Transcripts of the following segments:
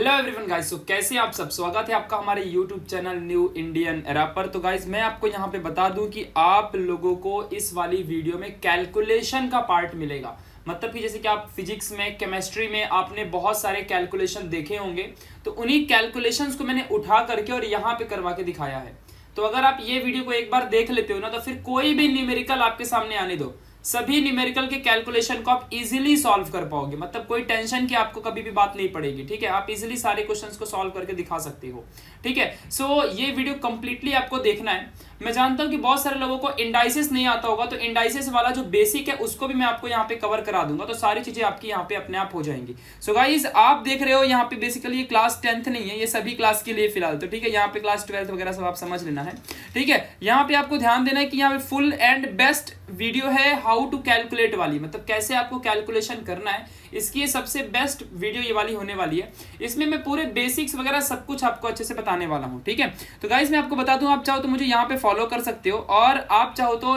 Hello everyone guys, सो कैसे आप सब। स्वागत है आपका हमारे YouTube channel new Indian era पर। तो गाइस मैं आपको यहाँ पे बता दूं कि आप लोगों को इस वाली वीडियो में कैलकुलेशन का पार्ट मिलेगा। मतलब कि जैसे कि आप फिजिक्स में, केमिस्ट्री में आपने बहुत सारे कैलकुलेशन देखे होंगे, तो उन्हीं कैलकुलेशंस को मैंने उठा करके और यहाँ पे करवा के दिखाया है। तो अगर आप ये वीडियो को एक बार देख लेते हो ना, तो फिर कोई भी न्यूमेरिकल आपके सामने आने दो, सभी न्यूमेरिकल के कैलकुलेशन को आप इजीली सॉल्व कर पाओगे। मतलब कोई टेंशन की आपको कभी भी बात नहीं पड़ेगी। ठीक है, आप इजीली सारे क्वेश्चंस को सॉल्व करके दिखा सकते हो। ठीक है, सो ये वीडियो कंप्लीटली आपको देखना है। मैं जानता हूं कि बहुत सारे लोगों को इंडाइसिस नहीं आता होगा, तो इंडाइसिस वाला जो बेसिक है उसको भी मैं आपको यहाँ पे कवर करा दूंगा, तो सारी चीजें आपकी यहाँ पे अपने आप हो जाएंगी। सो गाइज आप देख रहे हो यहाँ पे बेसिकली ये क्लास 10th नहीं है, ये सभी क्लास के लिए फिलहाल। तो ठीक है, यहाँ पे क्लास 12th वगैरह सब आप समझ लेना है। ठीक है, यहाँ पे आपको ध्यान देना है कि यहाँ पे फुल एंड बेस्ट वीडियो है हाउ टू कैलकुलेट वाली, मतलब कैसे आपको कैलकुलेशन करना है, इसकी ये सबसे बेस्ट वीडियो ये वाली होने वाली है। इसमें मैं पूरे बेसिक्स वगैरह सब कुछ आपको अच्छे से बताने वाला हूँ। ठीक है, तो गाइस मैं आपको बता दूं, आप चाहो तो मुझे यहाँ पे फॉलो कर सकते हो, और आप चाहो तो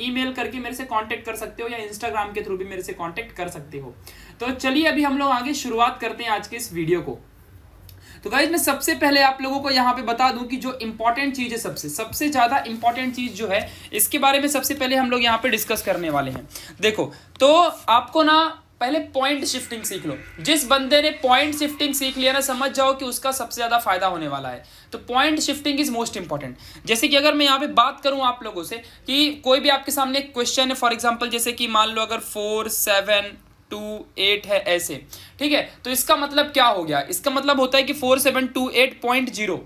ईमेल करके मेरे से कांटेक्ट कर सकते हो, या इंस्टाग्राम के थ्रू भी मेरे से कांटेक्ट कर सकते हो। तो चलिए अभी हम लोग आगे शुरुआत करते हैं आज के इस वीडियो को। तो गाइज मैं सबसे पहले आप लोगों को यहाँ पे बता दूं कि जो इंपॉर्टेंट चीज है, सबसे ज्यादा इंपॉर्टेंट चीज जो है, इसके बारे में सबसे पहले हम लोग यहाँ पे डिस्कस करने वाले हैं। देखो, तो आपको ना पहले पॉइंट शिफ्टिंग सीख लो। जिस बंदे ने पॉइंट शिफ्टिंग सीख लिया ना, समझ जाओ कि उसका सबसे ज्यादा फायदा होने वाला है। तो point shifting is most important. जैसे कि अगर मैं यहाँ पे बात करूं आप लोगों से कि कोई भी आपके सामने क्वेश्चन है, फॉर एग्जांपल जैसे कि मान लो अगर 4 7 2 8 है ऐसे। ठीक है, तो इसका मतलब क्या हो गया, इसका मतलब होता है कि 4 7 2 8.0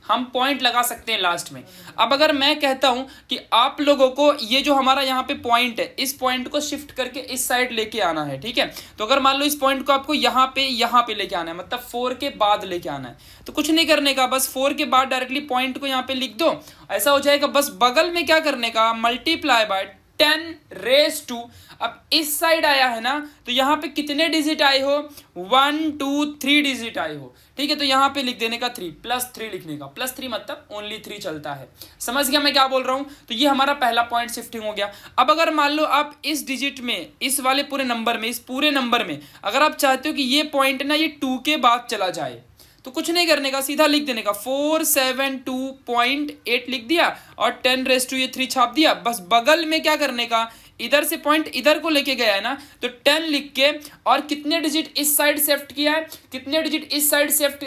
हम पॉइंट लगा सकते हैं लास्ट में। अब अगर मैं कहता हूं कि आप लोगों को ये जो हमारा यहाँ पे पॉइंट है, इस पॉइंट को शिफ्ट करके इस साइड लेके आना है। ठीक है, तो अगर मान लो इस पॉइंट को आपको यहाँ पे लेके आना है, मतलब 4 के बाद लेके आना है, तो कुछ नहीं करने का, बस 4 के बाद डायरेक्टली पॉइंट को यहाँ पे लिख दो, ऐसा हो जाएगा। बस बगल में क्या करने का, मल्टीप्लाई बाय 10⁻²। अब इस साइड आया है ना, तो यहां पे कितने डिजिट आए हो, 1 2 3 डिजिट आए हो। ठीक है, तो यहां पे लिख देने का 3 +3 लिखने का, +3 मतलब ओनली 3 चलता है। समझ गया मैं क्या बोल रहा हूं। तो ये हमारा पहला पॉइंट शिफ्टिंग हो गया। अब अगर मान लो आप इस डिजिट में, इस वाले पूरे नंबर में, इस पूरे नंबर में अगर आप चाहते हो कि ये पॉइंट ना ये 2 के बाद चला जाए, तो कुछ नहीं करने का, सीधा लिख देने का 472.8 लिख दिया और 10⁻³ छाप दिया। बस बगल में क्या करने का, इधर से पॉइंट इधर को लेके गया है ना, तो 10 लिख के, और कितने डिजिट इस साइड शिफ्ट किया है, कितने डिजिट इस साइड शिफ्ट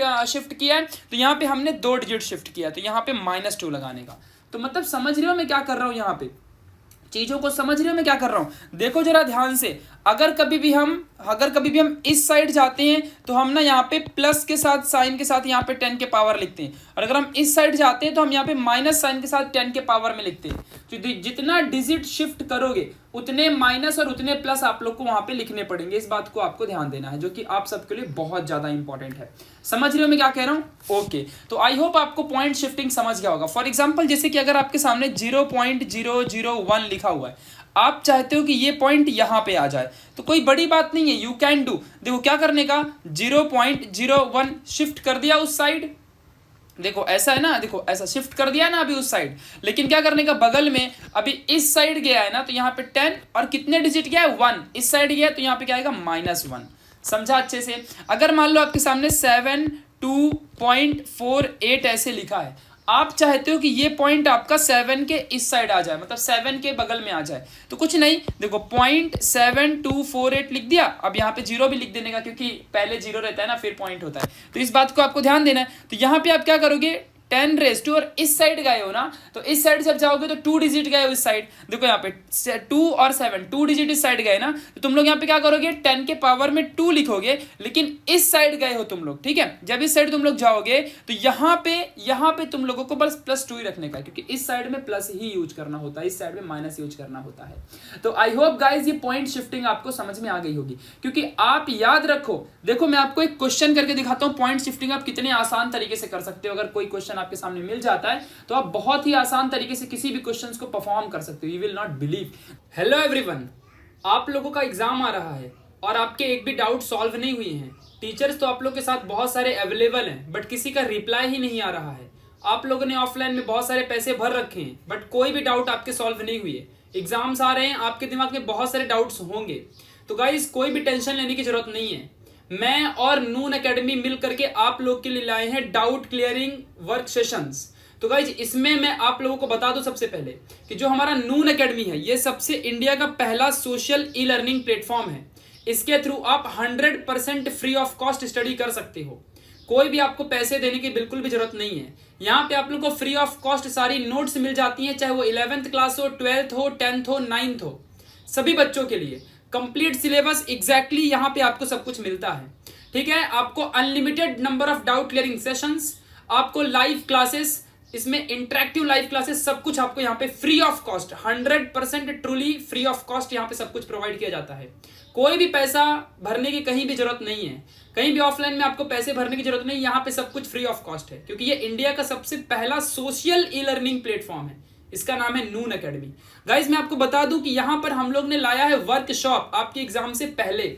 किया है, तो यहाँ पे हमने 2 डिजिट शिफ्ट किया, तो यहाँ पे -2 लगाने का। तो मतलब समझ रहे हो मैं क्या कर रहा हूँ, यहाँ पे चीजों को समझ रहे हो मैं क्या कर रहा हूं। देखो जरा ध्यान से, अगर कभी भी हम इस साइड जाते हैं, तो हम ना यहाँ पे प्लस के साथ, साइन के साथ यहाँ पे 10 के पावर लिखते हैं, और अगर हम इस साइड जाते हैं तो हम यहाँ पे माइनस साइन के साथ 10 के पावर में लिखते हैं। तो जितना डिजिट शिफ्ट करोगे उतने माइनस और उतने प्लस आप लोग को वहां पे लिखने पड़ेंगे। इस बात को आपको ध्यान देना है, जो कि आप सबके लिए बहुत ज्यादा इंपॉर्टेंट है। समझ रहे हो मैं क्या कह रहा हूं। ओके, तो आई होप आपको पॉइंट शिफ्टिंग समझ गया होगा। फॉर एग्जांपल जैसे कि अगर आपके सामने 0.001 लिखा हुआ है, आप चाहते हो कि ये पॉइंट यहां पे आ जाए, तो कोई बड़ी बात नहीं है, यू कैन डू। देखो क्या करने का, 0.01 शिफ्ट कर दिया उस साइड, देखो ऐसा है ना, देखो ऐसा शिफ्ट कर दिया ना अभी उस साइड, लेकिन क्या करने का, बगल में अभी इस साइड गया है ना, तो यहाँ पे 10 और कितने डिजिट गया है, 1, इस साइड गया तो यहाँ पे क्या आएगा, -1। समझा अच्छे से। अगर मान लो आपके सामने 72.48 ऐसे लिखा है, आप चाहते हो कि ये पॉइंट आपका 7 के इस साइड आ जाए, मतलब 7 के बगल में आ जाए, तो कुछ नहीं, देखो 0.7248 लिख दिया। अब यहाँ पे 0 भी लिख देने का, क्योंकि पहले 0 रहता है ना, फिर पॉइंट होता है, तो इस बात को आपको ध्यान देना है। तो यहाँ पे आप क्या करोगे, 10⁻², और इस साइड गए हो ना, तो इस साइड जब जाओगे तो 2 डिजिट गए हो इस साइड। देखो यहाँ पे 2 और 7, 2 डिजिट इस साइड गए ना, तो तुम लोग यहाँ पे क्या करोगे, 10 के पावर में 2 लिखोगे, लेकिन इस साइड गए हो तुम लोग। ठीक है, जब इस साइड तुम लोग जाओगे तो यहाँ पे तुम लोगों को बस +2 ही रखने का है, क्योंकि इस साइड में प्लस ही यूज करना होता है, इस साइड में माइनस यूज करना होता है। तो आई होप गाइज ये पॉइंट शिफ्टिंग आपको समझ में आ गई होगी, क्योंकि आप याद रखो, देखो मैं आपको एक क्वेश्चन करके दिखाता हूँ, पॉइंट शिफ्टिंग आप कितने आसान तरीके से कर सकते हो। अगर कोई क्वेश्चन आपके सामने मिल जाता है तो आप बहुत ही आसान तरीके से किसी भी क्वेश्चंस को परफॉर्म कर सकते हो, you will not believe. Hello everyone, आप लोगों का एग्जाम आ रहा है और आपके एक भी डाउट सॉल्व नहीं हुए हैं। टीचर्स तो आप लोग के साथ बहुत सारे अवेलेबल हैं, बट किसी का रिप्लाई ही नहीं आ रहा है। आप लोगों ने ऑफलाइन में बहुत सारे पैसे भर रखे हैं, बट कोई भी डाउट आपके सॉल्व नहीं हुए। एग्जाम्स आ रहे हैं, आपके दिमाग में बहुत सारे डाउट्स होंगे। तो गाइस कोई भी टेंशन लेने की जरूरत नहीं है। मैं और नून एकेडमी मिल करके आप लोग के लिए लाए हैं डाउट क्लियरिंग वर्क सेशंस। तो गाइज इसमें मैं आप लोगों को बता दूं सबसे पहले कि जो हमारा नून एकेडमी है ये सबसे इंडिया का पहला सोशल ई लर्निंग प्लेटफॉर्म है। इसके थ्रू आप 100% फ्री ऑफ कॉस्ट स्टडी कर सकते हो। कोई भी आपको पैसे देने की बिल्कुल भी जरूरत नहीं है। यहाँ पे आप लोग को फ्री ऑफ कॉस्ट सारी नोट्स मिल जाती हैं, चाहे वो 11th क्लास हो, 12th हो, 10th हो, 9th हो, सभी बच्चों के लिए कंप्लीट सिलेबस एग्जैक्टली यहाँ पे आपको सब कुछ मिलता है। ठीक है, आपको unlimited number of doubt clearing sessions, आपको लाइव क्लासेस, इसमें इंटरेक्टिव लाइव क्लासेस, सब कुछ आपको यहाँ पे free of cost 100% truly free of cost यहाँ पे सब कुछ प्रोवाइड किया जाता है। कोई भी पैसा भरने की कहीं भी जरूरत नहीं है, कहीं भी ऑफलाइन में आपको पैसे भरने की जरूरत नहीं, यहाँ पे सब कुछ फ्री ऑफ कॉस्ट है, क्योंकि ये इंडिया का सबसे पहला सोशल ई लर्निंग प्लेटफॉर्म है। इसका नाम है नून एकेडमी। गाइज मैं आपको बता दूं कि यहाँ पर हम लोग ने लाया है वर्कशॉप आपके एग्जाम से पहले।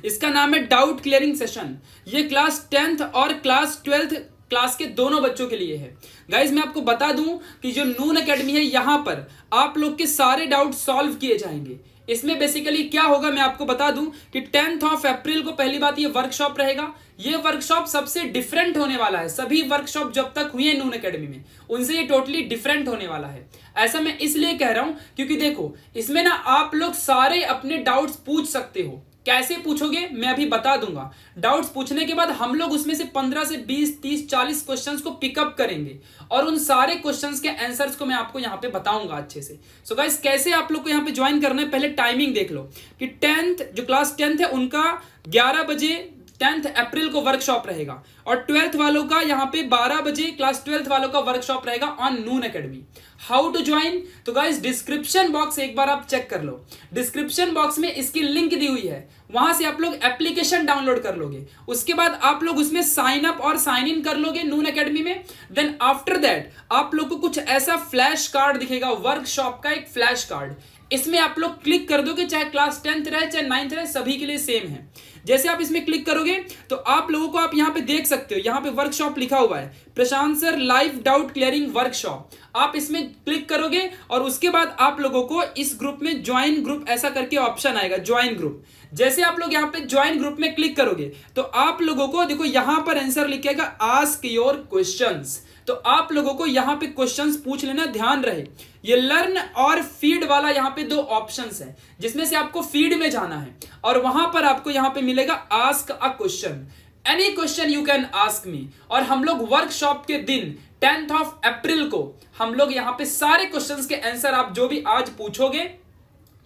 इसका नाम है डाउट क्लियरिंग सेशन। ये क्लास 10th और क्लास 12th क्लास के दोनों बच्चों के लिए है। गाइज मैं आपको बता दूं कि जो नून एकेडमी है यहाँ पर आप लोग के सारे डाउट सॉल्व किए जाएंगे। इसमें बेसिकली क्या होगा मैं आपको बता दूं कि 10th ऑफ अप्रैल को पहली बात ये वर्कशॉप रहेगा। ये वर्कशॉप सबसे डिफरेंट होने वाला है। सभी वर्कशॉप जब तक हुई है नून एकेडमी में उनसे ये टोटली डिफरेंट होने वाला है। ऐसा मैं इसलिए कह रहा हूं क्योंकि देखो इसमें ना आप लोग सारे अपने डाउट्स पूछ सकते हो। कैसे पूछोगे मैं अभी बता दूंगा। डाउट्स पूछने के बाद हम लोग उसमें से 15 से 20, 30, 40 क्वेश्चंस को पिकअप करेंगे और उन सारे क्वेश्चंस के आंसर्स को मैं आपको यहाँ पे बताऊंगा अच्छे से। सो गाइस कैसे आप लोग को यहाँ पे ज्वाइन करना है, पहले टाइमिंग देख लो कि 10th जो क्लास 10th है उनका 11 बजे 10th अप्रैल को वर्कशॉप रहेगा और 12th वालों का यहाँ पे 12 बजे क्लास 12th वालों का वर्कशॉप रहेगा on Unacademy. How to join, तो गाइस डिस्क्रिप्शन बॉक्स एक बार आप चेक कर लो। डिस्क्रिप्शन बॉक्स में इसकी लिंक दी हुई है, वहां से आप लोग एप्लीकेशन डाउनलोड कर लोगे। उसके बाद आप लोग उसमें साइन अप और साइन इन कर लोगे नून एकेडमी में। देन आफ्टर दैट आप लोग को कुछ ऐसा फ्लैश कार्ड दिखेगा, वर्कशॉप का एक फ्लैश कार्ड। इसमें आप लोग क्लिक कर दोगे, चाहे क्लास 10th रहे चाहे 9th रहे, सभी के लिए सेम है। जैसे आप इसमें क्लिक करोगे तो आप लोगों को आप यहाँ पे देख सकते हो, यहाँ पे वर्कशॉप लिखा हुआ है Prashant sir live doubt clearing workshop. आप इसमें क्लिक करोगे और उसके बाद आप लोगों को इस ग्रुप में ज्वाइन ग्रुप ऐसा करके ऑप्शन आएगा, ज्वाइन ग्रुप। जैसे आप लोग यहाँ पे ज्वाइन ग्रुप में क्लिक करोगे तो आप लोगों को देखो यहाँ पर आंसर लिखेगा आस्क योर क्वेश्चंस। तो आप लोगों को यहाँ पे क्वेश्चंस पूछ लेना, ध्यान रहे। ये लर्न और फीड वाला यहाँ पे 2 ऑप्शंस है, जिसमें से आपको फीड में जाना है और वहां पर आपको यहाँ पे मिलेगा ask a question, any question you can ask me. और हम लोग वर्कशॉप के दिन 10th ऑफ अप्रैल को हम लोग यहाँ पे सारे क्वेश्चंस के आंसर आप जो भी आज पूछोगे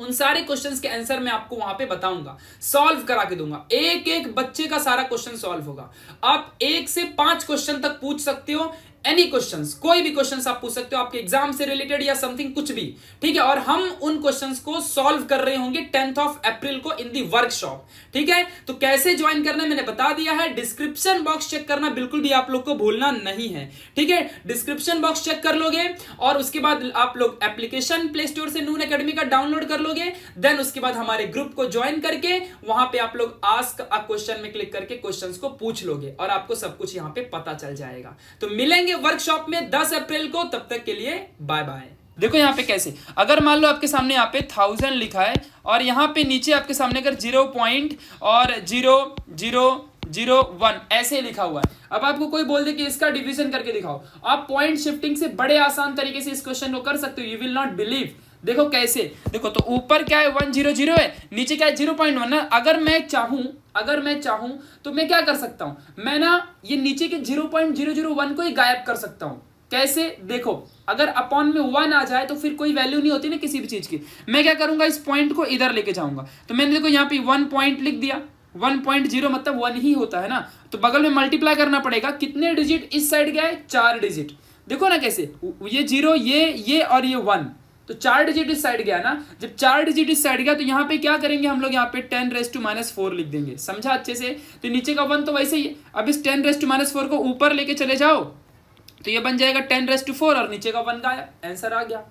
उन सारे क्वेश्चंस के आंसर मैं आपको वहां पे बताऊंगा, सॉल्व करा के दूंगा। एक एक बच्चे का सारा क्वेश्चन सॉल्व होगा। आप 1 से 5 क्वेश्चन तक पूछ सकते हो, एनी क्वेश्चंस, कोई भी क्वेश्चंस आप पूछ सकते हो आपके एग्जाम से रिलेटेड या समथिंग कुछ भी, ठीक है। और हम उन क्वेश्चंस को सॉल्व कर रहे होंगे 10th ऑफ अप्रैल को इन दी वर्कशॉप, ठीक है। तो कैसे ज्वाइन करना है मैंने बता दिया है। डिस्क्रिप्शन बॉक्स चेक करना बिल्कुल भी आप लोग को भूलना नहीं है, ठीक है। डिस्क्रिप्शन बॉक्स चेक कर लोगे और उसके बाद आप लोग एप्लीकेशन प्ले स्टोर से नून एकेडमी का डाउनलोड कर लोगे। देन उसके बाद हमारे ग्रुप को ज्वाइन करके वहां पे आप लोग आस्क अ क्वेश्चन में क्लिक करके क्वेश्चंस को पूछ लोगे और आपको सब कुछ यहाँ पे पता चल जाएगा। तो मिलेंगे वर्कशॉप में 10 अप्रैल को, तब तक के लिए बाय बाय। देखो यहाँ पे कैसे, अगर मान लो आपके सामने यहाँ पे 1000 लिखा है और यहाँ पे नीचे आपके सामने अगर 0 पॉइंट और 0.001 ऐसे लिखा हुआ है। अब आपको कोई बोल दे कि इसका डिवीजन करके दिखाओ, आप पॉइंट शिफ्टिंग से बड़े आसान तरीके से इस क्वेश्चन को कर सकते हो। You will not believe. देखो कैसे, देखो तो ऊपर क्या है 100 है, नीचे क्या है 0.1 ना। अगर मैं चाहूं तो मैं क्या कर सकता हूं, मैं ना ये नीचे के 0.001 को ही गायब कर सकता हूं। कैसे, देखो अगर अपॉन में 1 आ जाए तो फिर कोई वैल्यू नहीं होती ना किसी भी चीज की। मैं क्या करूंगा, इस पॉइंट को इधर लेके जाऊंगा। तो मैंने देखो यहाँ पे 1 पॉइंट लिख दिया, 1.0 मतलब 1 ही होता है ना, तो बगल में मल्टीप्लाई करना पड़ेगा। कितने डिजिट इस साइड गया है, 4 डिजिट। देखो ना कैसे, ये 0 ये और ये 1, तो 4 डिजिट इस साइड गया ना। जब 4 डिजिट इस साइड गया तो यहाँ पे क्या करेंगे हम लोग, यहाँ पे 10⁻⁻4 लिख देंगे। समझा अच्छे से। तो नीचे का 1 तो वैसे ही है। अब इस 10⁻⁻4 को ऊपर लेके चले जाओ तो ये बन जाएगा 10⁻⁴ और नीचे का 1 गायब, आंसर आ गया।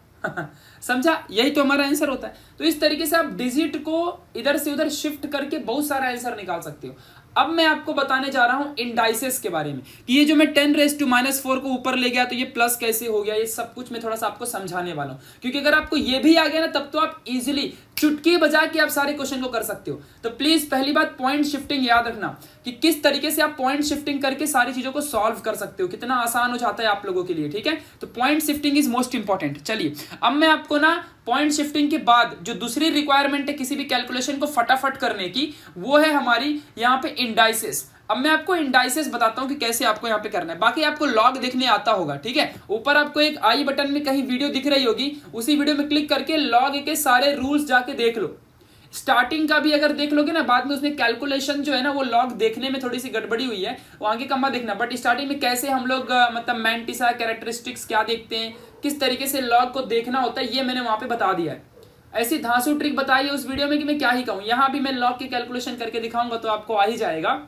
समझा, यही तो हमारा आंसर होता है। तो इस तरीके से आप डिजिट को इधर से उधर शिफ्ट करके बहुत सारा आंसर निकाल सकते हो। अब मैं आपको बताने जा रहा हूं इंडाइसेस के बारे में कि ये जो मैं 10⁻⁻4 को ऊपर ले गया तो ये प्लस कैसे हो गया, ये सब कुछ मैं थोड़ा सा आपको समझाने वाला हूं। क्योंकि अगर आपको ये भी आ गया ना तब तो आप इजीली चुटकी बजा के आप सारे क्वेश्चन को कर सकते हो। तो प्लीज पहली बात पॉइंट शिफ्टिंग याद रखना कि किस तरीके से आप पॉइंट शिफ्टिंग करके सारी चीजों को सॉल्व कर सकते हो, कितना आसान हो जाता है आप लोगों के लिए, ठीक है। तो point shifting is most important. चलिए अब मैं आपको ना पॉइंट शिफ्टिंग के बाद जो दूसरी रिक्वायरमेंट है किसी भी कैलकुलेशन को फटाफट करने की, वो है हमारी यहाँ पे इंडाइसेस। अब मैं आपको इंडाइसेस बताता हूं कि कैसे आपको यहाँ पे करना है। बाकी आपको लॉग देखने आता होगा, ठीक है। ऊपर आपको एक आई बटन में कहीं वीडियो दिख रही होगी, उसी वीडियो में क्लिक करके लॉग के सारे रूल्स जाके देख लो। स्टार्टिंग का भी अगर देख लोगे ना, बाद में उसमें कैलकुलेशन जो है ना वो लॉग देखने में थोड़ी सी गड़बड़ी हुई है, वो आगे का मत देखना। बट स्टार्टिंग में कैसे हम लोग मतलब मैंटिसा कैरेक्टरिस्टिक्स क्या देखते हैं, किस तरीके से लॉग को देखना होता है, ये मैंने वहां पे बता दिया है। ऐसी धांसू ट्रिक बताई है उस वीडियो में कि मैं क्या ही कहूँ। यहाँ भी मैं लॉग की कैलकुलेशन करके दिखाऊंगा तो आपको आ ही जाएगा,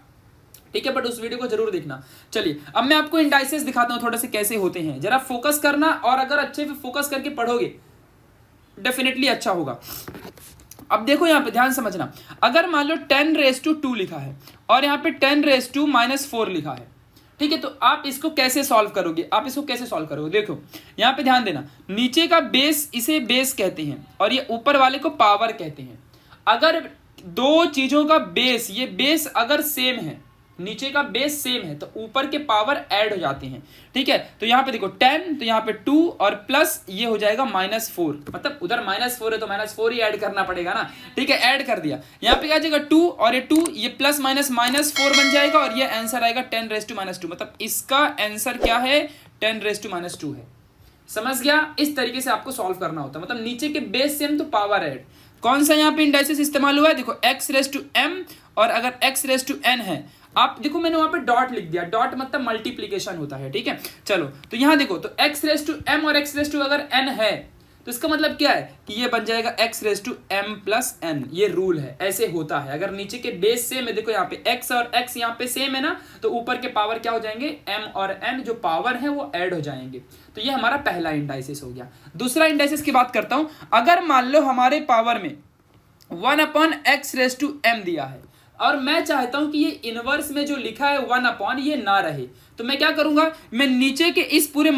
ठीक है। बट उस वीडियो को जरूर देखना। चलिए अब मैं आपको इंडाइसेस दिखाता हूं थोड़े से कैसे होते हैं, जरा फोकस करना, और अगर अच्छे से फोकस करके पढ़ोगे डेफिनेटली अच्छा होगा। अब देखो यहाँ पे ध्यान समझना, अगर मान लो 10⁻² लिखा है और यहाँ पे 10⁻⁻4 लिखा है, ठीक है। तो आप इसको कैसे सॉल्व करोगे, आप इसको कैसे सॉल्व करोगे, देखो यहाँ पे ध्यान देना, नीचे का बेस इसे बेस कहते हैं और ये ऊपर वाले को पावर कहते हैं। अगर दो चीजों का बेस, ये बेस अगर सेम है, नीचे का बेस सेम है, तो ऊपर के पावर ऐड हो जाते हैं, ठीक है। तो यहाँ पे देखो 10, तो यहाँ पे 2 और प्लस ये हो जाएगा -4, मतलब उधर -4 है तो -4 ही ऐड करना पड़ेगा ना, ठीक है। ऐड कर दिया, यहाँ पे क्या जाएगा 2 और ये 2, ये प्लस माइनस -4 बन जाएगा और ये आंसर आएगा 10⁻², मतलब इसका आंसर क्या है 10⁻² है। समझ गया, इस तरीके से आपको सॉल्व करना होता है, मतलब नीचे के बेस सेम तो पावर ऐड। कौन सा यहाँ पे इंडाइसेस इस्तेमाल हुआ है, देखो x⁻m और अगर x⁻n है, आप देखो मैंने वहां पे डॉट लिख दिया, डॉट मतलब मल्टीप्लीकेशन होता है, ठीक है। चलो तो यहां देखो, तो x⁻m और x⁻ अगर n है तो इसका मतलब क्या है कि ये बन जाएगा x⁻m+n, ये रूल है, ऐसे होता है। अगर नीचे के बेस सेम है, देखो यहाँ पे x और x यहाँ पे सेम है ना, तो ऊपर के पावर क्या हो जाएंगे, m और n जो पावर है वो ऐड हो जाएंगे। तो ये हमारा पहला इंडाइसिस हो गया। दूसरा इंडाइसिस की बात करता हूं, अगर मान लो हमारे पावर में 1/x⁻m दिया है और मैं चाहता हूं कि ये इनवर्स में जो लिखा है 1/ ये ना रहे, तो मैं क्या करूंगा, मैं नीचे के इस पूरे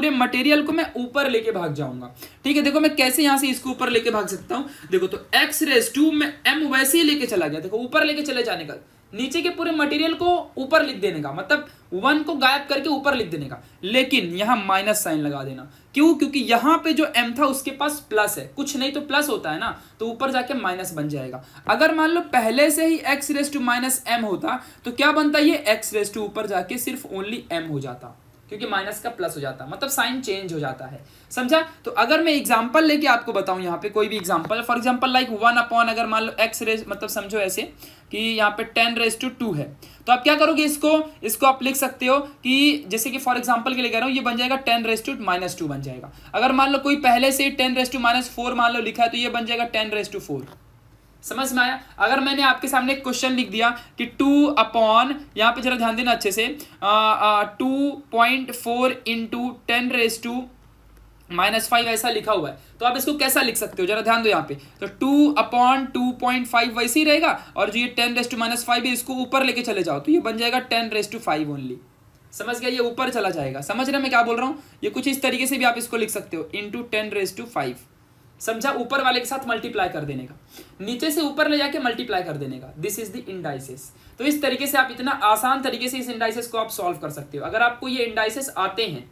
मटेरियल को मैं ऊपर लेके भाग जाऊंगा, ठीक है। देखो मैं कैसे यहां से इसको ऊपर लेके भाग सकता हूं, देखो तो x⁻² में m वैसे ही लेके चला गया, देखो ऊपर लेके चले जाने का, नीचे के पूरे मटेरियल को ऊपर लिख देने का, मतलब 1 को गायब करके ऊपर लिख देने का, लेकिन यहां माइनस साइन लगा देना। क्यों, क्योंकि यहां पे जो m था उसके पास प्लस है, कुछ नहीं तो प्लस होता है ना, तो ऊपर जाके माइनस बन जाएगा। अगर मान लो पहले से ही x⁻m होता तो क्या बनता, ये x⁻, ऊपर जाके सिर्फ ओनली m हो जाता, क्योंकि माइनस का प्लस हो जाता, मतलब साइन चेंज हो जाता है, समझा। तो अगर मैं एग्जांपल लेके आपको बताऊं, यहाँ पे कोई भी एग्जांपल, फॉर एग्जांपल लाइक 1/ अगर मान लो मतलब समझो ऐसे कि यहाँ पे 10⁻² है, तो आप क्या करोगे, इसको आप लिख सकते हो कि जैसे कि फॉर एग्जांपल के लिए कह रहा हूँ, ये बन जाएगा 10⁻² बन जाएगा। अगर मान लो कोई पहले से 10⁻4 मान लो लिखा है, तो ये बन जाएगा 10⁻4। समझ में आया। अगर मैंने आपके सामने एक क्वेश्चन लिख दिया कि 2/ यहाँ पे जरा ध्यान देना अच्छे से, 2.4 × 10⁻⁻5 ऐसा लिखा हुआ है, तो आप इसको कैसा लिख सकते हो, जरा ध्यान दो यहाँ पे। तो 2/2.5 वैसे ही रहेगा, और जो ये 10⁻5 है इसको ऊपर लेके चले जाओ, तो ये बन जाएगा 10⁻5 ओनली। समझ गया, ये ऊपर चला जाएगा। समझ रहे मैं क्या बोल रहा हूँ, ये कुछ इस तरीके से भी आप इसको लिख सकते हो, × 10⁻5। समझा, ऊपर वाले के साथ मल्टीप्लाई कर देने का, नीचे से ऊपर ले जाके मल्टीप्लाई कर देने का, दिस इज द इंडाइसेस। तो इस तरीके से आप इतना आसान तरीके से इस इंडाइसेस को आप सॉल्व कर सकते हो। अगर आपको ये इंडाइसेस आते हैं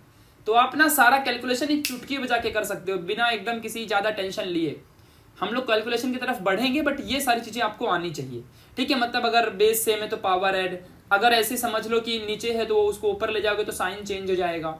तो आप ना सारा कैलकुलेशन ही चुटकी बजा के कर सकते हो, बिना एकदम किसी ज्यादा टेंशन लिए। हम लोग कैलकुलेशन की तरफ बढ़ेंगे, बट ये सारी चीजें आपको आनी चाहिए, ठीक है। मतलब अगर बेस सेम है तो पावर ऐड, अगर ऐसे समझ लो कि नीचे है तो उसको ऊपर ले जाओगे तो साइन चेंज हो जाएगा,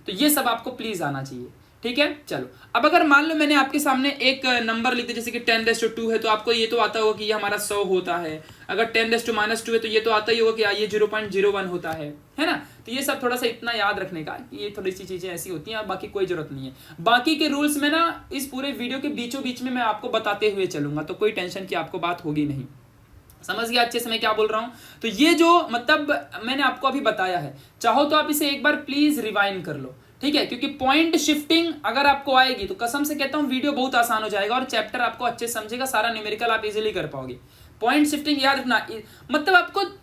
तो ये सब आपको प्लीज आना चाहिए, ठीक है। चलो अब अगर मान लो मैंने आपके सामने एक नंबर लिख दिया, जैसे कि 10⁻² है, तो आपको ये तो आता होगा कि ये हमारा 100 होता है। अगर 10⁻2 है तो ये तो आता ही होगा कि ये 0.01 होता है ना। तो ये सब थोड़ा सा इतना याद रखने का, ये थोड़ी सी चीजें ऐसी होती हैं, बाकी कोई जरूरत नहीं है। बाकी के रूल्स में ना इस पूरे वीडियो के बीचों बीच में मैं आपको बताते हुए चलूंगा, तो कोई टेंशन की आपको बात होगी नहीं। समझ गया अच्छे से मैं क्या बोल रहा हूं। तो ये जो मतलब मैंने आपको अभी बताया है, चाहो तो आप इसे एक बार प्लीज रिवाइंड कर लो, ठीक है। क्योंकि पॉइंट शिफ्टिंग अगर आपको आएगी तो कसम से कहता हूं वीडियो बहुत आसान हो जाएगा और चैप्टर आपको अच्छे से समझेगा, सारा न्यूमेरिकल आप इजीली कर पाओगे। पॉइंट शिफ्टिंग याद रखना, मतलब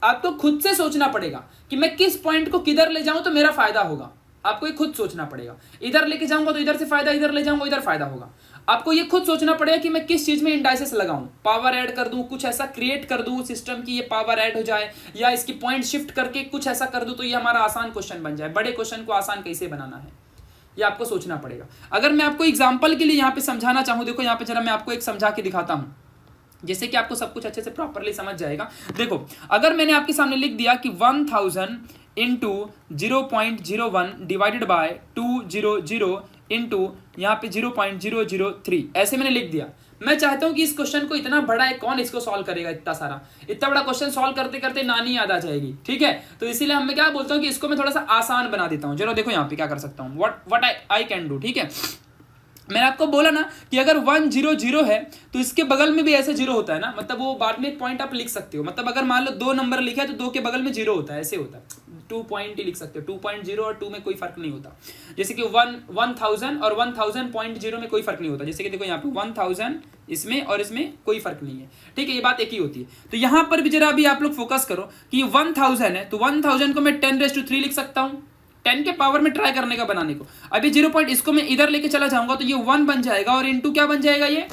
आपको खुद से सोचना पड़ेगा कि मैं किस पॉइंट को किधर ले जाऊं तो मेरा फायदा होगा। आपको ये खुद सोचना पड़ेगा, इधर लेके जाऊंगा तो इधर से फायदा, इधर ले जाऊंगा इधर फायदा होगा। आपको ये खुद सोचना पड़ेगा कि मैं किस चीज में इंडाइसेस लगाऊं, पावर ऐड कर दूं, कुछ ऐसा क्रिएट कर दूं सिस्टम की ये पावर ऐड हो जाए, या इसकी पॉइंट शिफ्ट करके कुछ ऐसा कर दूं तो ये हमारा आसान क्वेश्चन बन जाए। बड़े क्वेश्चन को आसान कैसे बनाना है ये आपको सोचना पड़ेगा। अगर मैं आपको एग्जांपल के लिए यहाँ पे समझाना चाहूँ, देखो यहाँ पे जरा मैं आपको एक समझा के दिखाता हूँ जैसे कि आपको सब कुछ अच्छे से प्रॉपरली समझ जाएगा। देखो अगर मैंने आपके सामने लिख दिया कि 1000 इंटू 0.01 डिवाइडेड बाय 200 इंटू यहाँ पे 0.003 ऐसे मैंने लिख दिया। मैं चाहता हूं कि इस क्वेश्चन को इतना बड़ा है, कौन इसको सॉल्व करेगा, इतना बड़ा क्वेश्चन सॉल्व करते करते नानी याद आ जाएगी, ठीक है। तो इसीलिए मैं क्या बोलता हूं कि इसको मैं थोड़ा सा आसान बना देता हूं। चलो देखो यहाँ पे क्या कर सकता हूँ, व्हाट आई कैन डू, ठीक है। मैंने आपको बोला ना कि अगर 100 है तो इसके बगल में भी ऐसे 0 होता है ना, मतलब वो बाद में एक पॉइंट आप लिख सकते हो। मतलब अगर मान लो 2 नंबर लिखा है तो 2 के बगल में 0 होता है, ऐसे होता है। 2 पॉइंट ही लिख सकते हो, 2.0 और 2 में कोई फर्क नहीं होता। जैसे कि 1000 और 1000.0 में कोई फर्क नहीं होता। जैसे कि देखो यहाँ पे 1000 इसमें और इसमें कोई फर्क नहीं है, ठीक है, ये बात एक ही होती है। तो यहाँ पर भी जरा अभी आप लोग फोकस करो कि 1000 है तो 1000 को मैं 10⁻³ लिख सकता हूँ, 10 के पावर में ट्राई करने का बनाने को। अभी 0 पॉइंट इसको मैं इधर लेके चला जाऊंगा तो ये 1 बन जाएगा, और इंटू क्या बन जाएगा, ये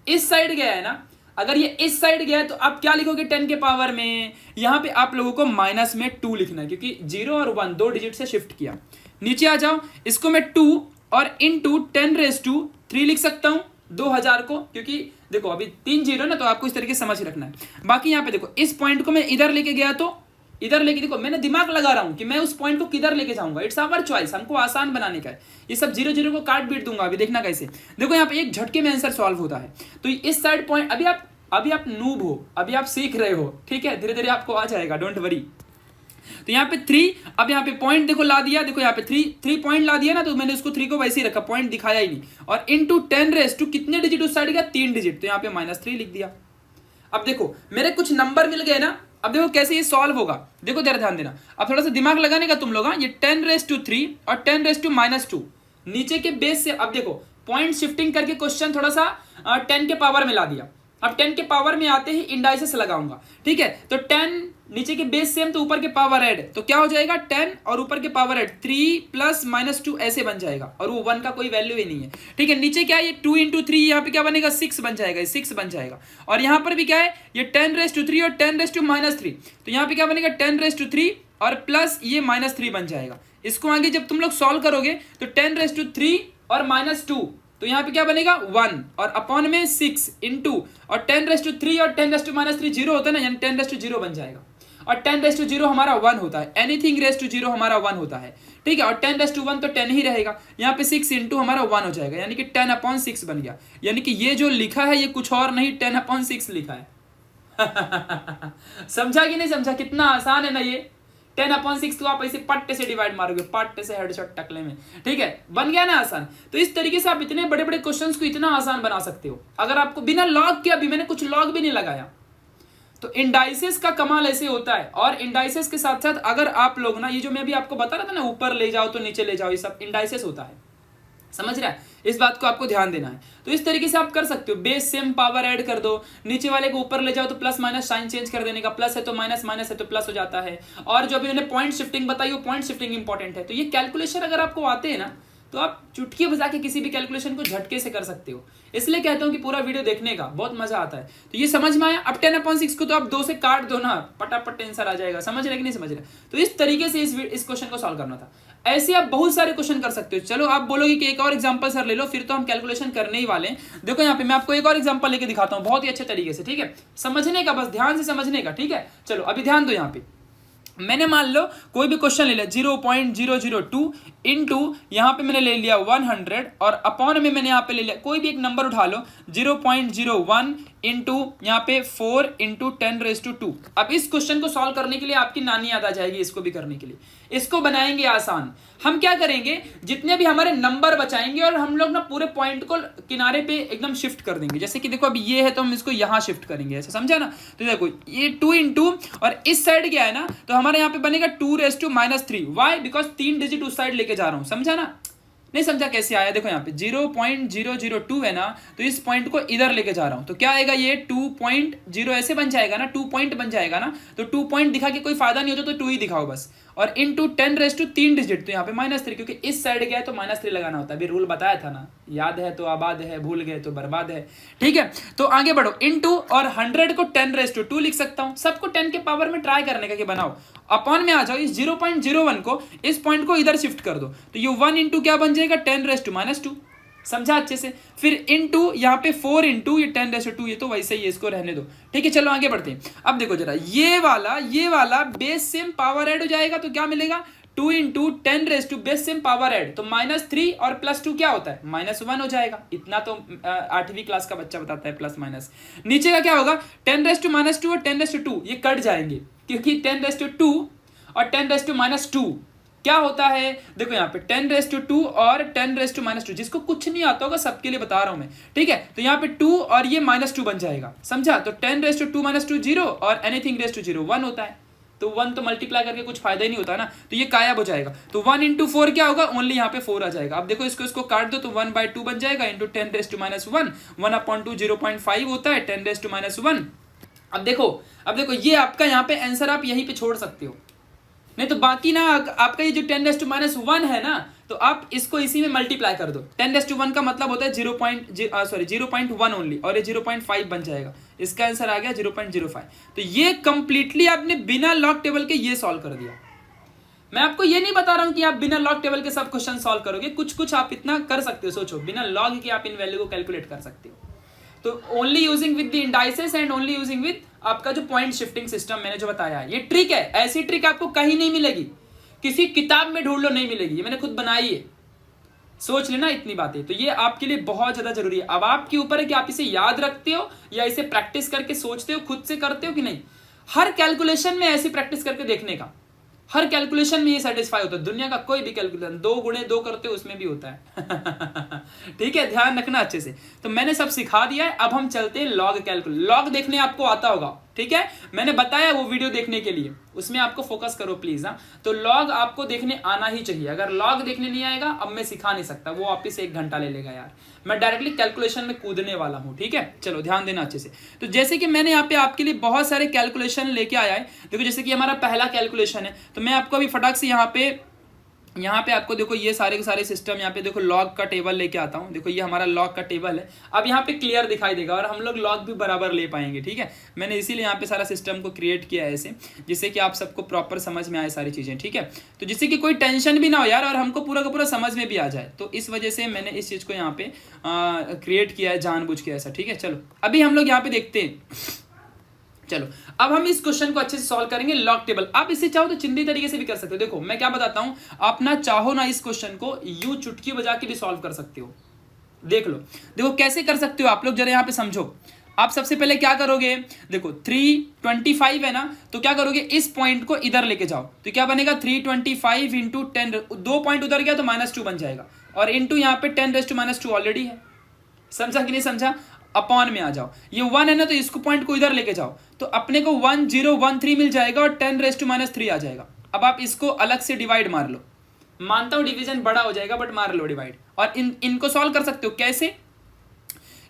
इस साइड गया है ना। अगर ये इस साइड गया है तो आप क्या लिखोगे 10 के पावर में, यहां पे आप लोगों को माइनस में 2 लिखना है, क्योंकि 0 और 1 2 डिजिट से शिफ्ट किया। नीचे आ जाओ, इसको मैं 2 और इंटू 10⁻³ लिख सकता हूं 2000 को, क्योंकि देखो अभी 3 0 ना, तो आपको इस तरीके से समझ रखना है। बाकी यहाँ पे देखो इस पॉइंट को मैं इधर लेके गया तो इधर लेके, देखो मैंने दिमाग लगा रहा हूं कि मैं उस पॉइंट को किधर लेके जाऊंगा। इट्स आवर चॉइस, हमको आसान बनाने का है। ये सब 0 को काट बीट दूंगा, अभी देखना कैसे। देखो यहाँ पे एक झटके में आंसर सॉल्व होता है। तो इस साइड पॉइंट, अभी आप नूब हो, अभी आप सीख रहे हो, ठीक है, धीरे धीरे आपको आ जाएगा, डोंट वरी। तो यहाँ पे 3, अब यहाँ पे पॉइंट देखो ला दिया, देखो यहाँ पे 3 पॉइंट ला दिया ना, तो मैंने उसको 3 को वैसे ही रखा, पॉइंट दिखाया ही नहीं। और इंटू 10⁻² कितने डिजिट उस साइड गया, 3 डिजिट, तो यहाँ पे -3 लिख दिया। अब देखो मेरे कुछ नंबर मिल गए ना, अब देखो कैसे ये सॉल्व होगा, देखो जरा ध्यान देना। अब थोड़ा सा दिमाग लगाने का तुम लोग, ये 10⁻³ और 10⁻², नीचे के बेस से अब देखो पॉइंट शिफ्टिंग करके क्वेश्चन थोड़ा सा 10 के पावर में ला दिया। अब 10 के पावर में आते ही इंडाइसेस लगाऊंगा, ठीक है। तो 10 नीचे के बेस सेम, तो ऊपर के पावर ऐड, तो क्या हो जाएगा 10 और ऊपर के पावर ऐड 3 + -2 ऐसे बन जाएगा, और वो 1 का कोई वैल्यू ही नहीं है, ठीक है। नीचे क्या है, ये 2 × 3, यहाँ पे क्या बनेगा 6 बन जाएगा, 6 बन जाएगा। और यहाँ पर भी क्या है, ये 10⁻³ और 10⁻−3, तो यहाँ पे क्या बनेगा 10⁻³ और प्लस ये -3 बन जाएगा। इसको आगे जब तुम लोग सॉल्व करोगे तो 10⁻³ और -2, तो यहाँ पे क्या बनेगा 1 और अपॉन में 6 इंटू, और 10⁻³ और 10⁻−3 0 होता है ना, यानी 10⁻0 बन जाएगा। और 10⁻0 हमारा 1 होता है, एनीथिंग रेस टू 0 हमारा 1 होता है, ठीक है। और 10⁻1 तो 10 ही रहेगा, यहाँ पे 6 इंटू हमारा 1 हो जाएगा, यानी कि 10/6 बन गया। यानी कि ये जो लिखा है ये कुछ और नहीं, 10/6 लिखा है। समझा कि नहीं समझा, कितना आसान है ना ये। 10/6 तो आप ऐसे पट्टे से डिवाइड मारोगे, पट्टे से हेडशॉट टकले में, ठीक है, बन गया ना आसान। तो इस तरीके से आप इतने बड़े बड़े क्वेश्चंस को इतना आसान बना सकते हो, अगर आपको बिना लॉग के, अभी मैंने कुछ लॉग भी नहीं लगाया। तो इंडाइसेस का कमाल ऐसे होता है। और इंडाइसेस के साथ साथ अगर आप लोग ना, ये जो मैं अभी आपको बता रहा था ना, ऊपर ले जाओ तो नीचे ले जाओ, ये सब इंडाइसेस होता है, समझ रहा है। इस बात को आपको ध्यान देना है। तो इस तरीके से आप कर सकते हो, बेस सेम पावर ऐड कर दो, नीचे वाले को ऊपर ले जाओ तो प्लस माइनस साइन चेंज कर देने का, प्लस है तो माइनस, माइनस है तो प्लस हो जाता है। और जो अभी मैंने पॉइंट शिफ्टिंग बताई, वो पॉइंट शिफ्टिंग इंपॉर्टेंट है। तो ये कैलकुलेशन अगर आपको आते हैं ना, तो आप चुटकी बजा के किसी भी कैलकुलेशन को झटके से कर सकते हो। इसलिए कहता हूं कि पूरा वीडियो देखने का बहुत मजा आता है। तो ये समझ में आया। अब 10/6 को तो आप 2 से काट दो ना, पटापट आंसर आ जाएगा। समझ रहे कि नहीं समझ रहे? तो इस तरीके से इस क्वेश्चन को सॉल्व करना था। ऐसे आप बहुत सारे क्वेश्चन कर सकते हो। चलो आप बोलोगे कि एक और एग्जांपल सर ले लो, फिर तो हम कैलकुलेशन करने ही वाले हैं। देखो यहाँ पे मैं आपको एक और एग्जांपल लेके दिखाता हूँ बहुत ही अच्छे तरीके से, ठीक है। समझने का, बस ध्यान से समझने का, ठीक है। चलो अभी ध्यान दो। यहाँ पे मैंने मान लो कोई भी क्वेश्चन ले लिया 0.002 इंटू यहाँ पे मैंने ले लिया 100 और अपॉन में मैंने यहाँ पे ले लिया कोई भी एक नंबर उठा लो 0.01 इंटू यहाँ पे 4 इंटू 10⁻²। अब इस क्वेश्चन को सॉल्व करने के लिए आपकी नानी याद आ जाएगी। इसको भी करने के लिए इसको बनाएंगे आसान। हम क्या करेंगे, जितने भी हमारे नंबर बचाएंगे और हम लोग ना पूरे पॉइंट को किनारे पे एकदम शिफ्ट कर देंगे। जैसे कि देखो अब ये है तो हम इसको यहाँ शिफ्ट करेंगे, ऐसा समझा ना। तो देखो ये 2 इंटू और इस साइड गया है ना, तो हमारे यहाँ पे बनेगा 2⁻3। वाई? बिकॉज 3 डिजिट उस साइड लेके जा रहा हूँ, समझा ना। नहीं समझा कैसे आया? देखो यहाँ पे 0.002 है ना, तो इस पॉइंट को इधर लेके जा रहा हूं, तो क्या आएगा ये 2.0 ऐसे बन जाएगा ना, 2 पॉइंट बन जाएगा ना। तो 2 पॉइंट दिखा के कोई फायदा नहीं होता, तो 2 ही दिखाओ बस। और इंटू 10⁻3 डिजिट, तो यहाँ पे -3, क्योंकि इस साइड गया है तो -3 लगाना होता है। अभी रूल बताया था ना। याद है तो आबाद है, भूल गए तो बर्बाद है। ठीक है, तो आगे बढ़ो। इनटू और 100 को 10⁻2 लिख सकता हूं, सबको 10 के पावर में ट्राई करने का कि बनाओ। अपॉन में आ जाओ, इस 0.01 को, इस पॉइंट को इधर शिफ्ट कर दो, तो ये 1 इंटू क्या बन जाएगा 10⁻²। समझा अच्छे से। फिर इनटू यहाँ पे 4 इंटू ये 10⁻², ये तो वैसे ही है, इसको रहने दो। ठीक है, चलो आगे बढ़ते हैं। अब देखो जरा, ये वाला बेस सेम पावर ऐड हो जाएगा तो क्या मिलेगा 2 into 10⁻² base same power add, तो -3 और +2 क्या होता है -1 हो जाएगा। इतना तो 8वीं क्लास का बच्चा बताता है प्लस माइनस। नीचे का क्या होगा 10⁻² और 10⁻2 ये कट जाएंगे, क्योंकि 10⁻2 और 10⁻2 क्या होता है, देखो यहाँ पे 10⁻2 और 10⁻2, जिसको कुछ नहीं आता होगा सबके लिए बता रहा हूं मैं। ठीक है, तो यहाँ पे 2 और ये -2 बन जाएगा, समझा। तो 10⁻2 -2 0 और एनीथिंग रेस टू 0 1 होता है, तो 1 तो मल्टीप्लाई करके कुछ फायदा ही नहीं होता ना, तो ये गायब हो जाएगा। तो 1 इंटू 4 क्या होगा, ओनली यहाँ पे 4 आ जाएगा। अब देखो इसको काट दो तो 1/2 बन जाएगा, इंटू 10⁻1 1/2 0.5 होता है 10⁻1। अब देखो ये आपका यहाँ पे आंसर आप यहीं पे छोड़ सकते हो, नहीं तो बाकी ना आपका ये जो 10⁻1 है ना, तो आप इसको इसी में मल्टीप्लाई कर दो। 10⁻1 का मतलब होता है 0.1 ओनली, और ये 0.5 बन जाएगा। इसका आंसर आ गया 0.05। तो ये कंप्लीटली आपने बिना लॉग टेबल के ये सॉल्व कर दिया। मैं आपको ये नहीं बता रहा हूं कि आप बिना लॉग टेबल के सब क्वेश्चन सॉल्व करोगे, कुछ आप इतना कर सकते हो। सोचो, बिना लॉग के आप इन वैल्यू को कैलकुलेट कर सकते हो। तो only using with the indices and only using with आपका जो पॉइंट शिफ्टिंग सिस्टम मैंने जो बताया है, ये ट्रिक है। ऐसी ट्रिक आपको कहीं नहीं मिलेगी, किसी किताब में ढूंढ लो नहीं मिलेगी, ये मैंने खुद बनाई है। सोच लेना इतनी बातें, तो ये आपके लिए बहुत ज्यादा जरूरी है। अब आपके ऊपर है कि आप इसे याद रखते हो या इसे प्रैक्टिस करके सोचते हो, खुद से करते हो कि नहीं। हर कैलकुलेशन में ऐसी प्रैक्टिस करके देखने का, हर कैलकुलेशन में ये सेटिस्फाई होता है। दुनिया का कोई भी कैलकुलेशन 2 × 2 करते हो उसमें भी होता है। ठीक है, ध्यान रखना अच्छे से। तो मैंने सब सिखा दिया है, अब हम चलते हैं लॉग कैलकुलेट। लॉग देखने आपको आता होगा, ठीक है, मैंने बताया वो वीडियो देखने के लिए, उसमें आपको फोकस करो प्लीज। हाँ, तो लॉग आपको देखने आना ही चाहिए। अगर लॉग देखने नहीं आएगा, अब मैं सिखा नहीं सकता, वो वापिस 1 घंटा ले लेगा यार। मैं डायरेक्टली कैलकुलेशन में कूदने वाला हूं, ठीक है। चलो ध्यान देना अच्छे से। तो जैसे कि मैंने यहाँ पे आपके लिए बहुत सारे कैलकुलेशन लेके आया है। देखो जैसे कि हमारा पहला कैलकुलेशन है, तो मैं आपको अभी फटाक से यहाँ पे आपको देखो ये सारे के सारे सिस्टम, यहाँ पे देखो लॉग का टेबल लेके आता हूँ। देखो ये हमारा लॉग का टेबल है। अब यहाँ पे क्लियर दिखाई देगा और हम लोग लॉग भी बराबर ले पाएंगे, ठीक है। मैंने इसीलिए यहाँ पे सारा सिस्टम को क्रिएट किया है ऐसे, जिससे कि आप सबको प्रॉपर समझ में आए सारी चीज़ें, ठीक है। तो जिससे कि कोई टेंशन भी ना हो यार, और हमको पूरा का पूरा समझ में भी आ जाए। तो इस वजह से मैंने इस चीज़ को यहाँ पे क्रिएट किया है जानबूझ के ऐसा, ठीक है। चलो अभी हम लोग यहाँ पे देखते हैं। चलो अब हम इस क्वेश्चन को अच्छे से सॉल्व करेंगे, लॉग टेबल। आप इसे चाहो तो चिंदी तरीके से भी कर सकते हो। देखो मैं क्या बताता हूं, आप ना चाहो ना इस क्वेश्चन को यूं चुटकी बजा के भी सॉल्व कर सकते हो। देख लो, देखो कैसे कर सकते हो आप लोग, जरा यहाँ पे समझो। आप सबसे पहले क्या करोगे, देखो 325 है ना, तो क्या करोगे, इस पॉइंट को इधर लेके जाओ, तो क्या बनेगा 325 इंटू 10, 2 पॉइंट उधर गया तो -2 बन जाएगा, और इंटू यहाँ पे 10⁻2 ऑलरेडी है। समझा कि नहीं समझा। अपॉन में आ जाओ, ये 1 है ना, तो इसको पॉइंट को इधर लेके जाओ, तो अपने को 1013 मिल जाएगा और 10⁻³ आ जाएगा। अब आप इसको अलग से डिवाइड मार लो। मानता हूं डिवीजन बड़ा हो जाएगा, बट मार लो डिवाइड। और इनको सॉल्व कर सकते हो कैसे,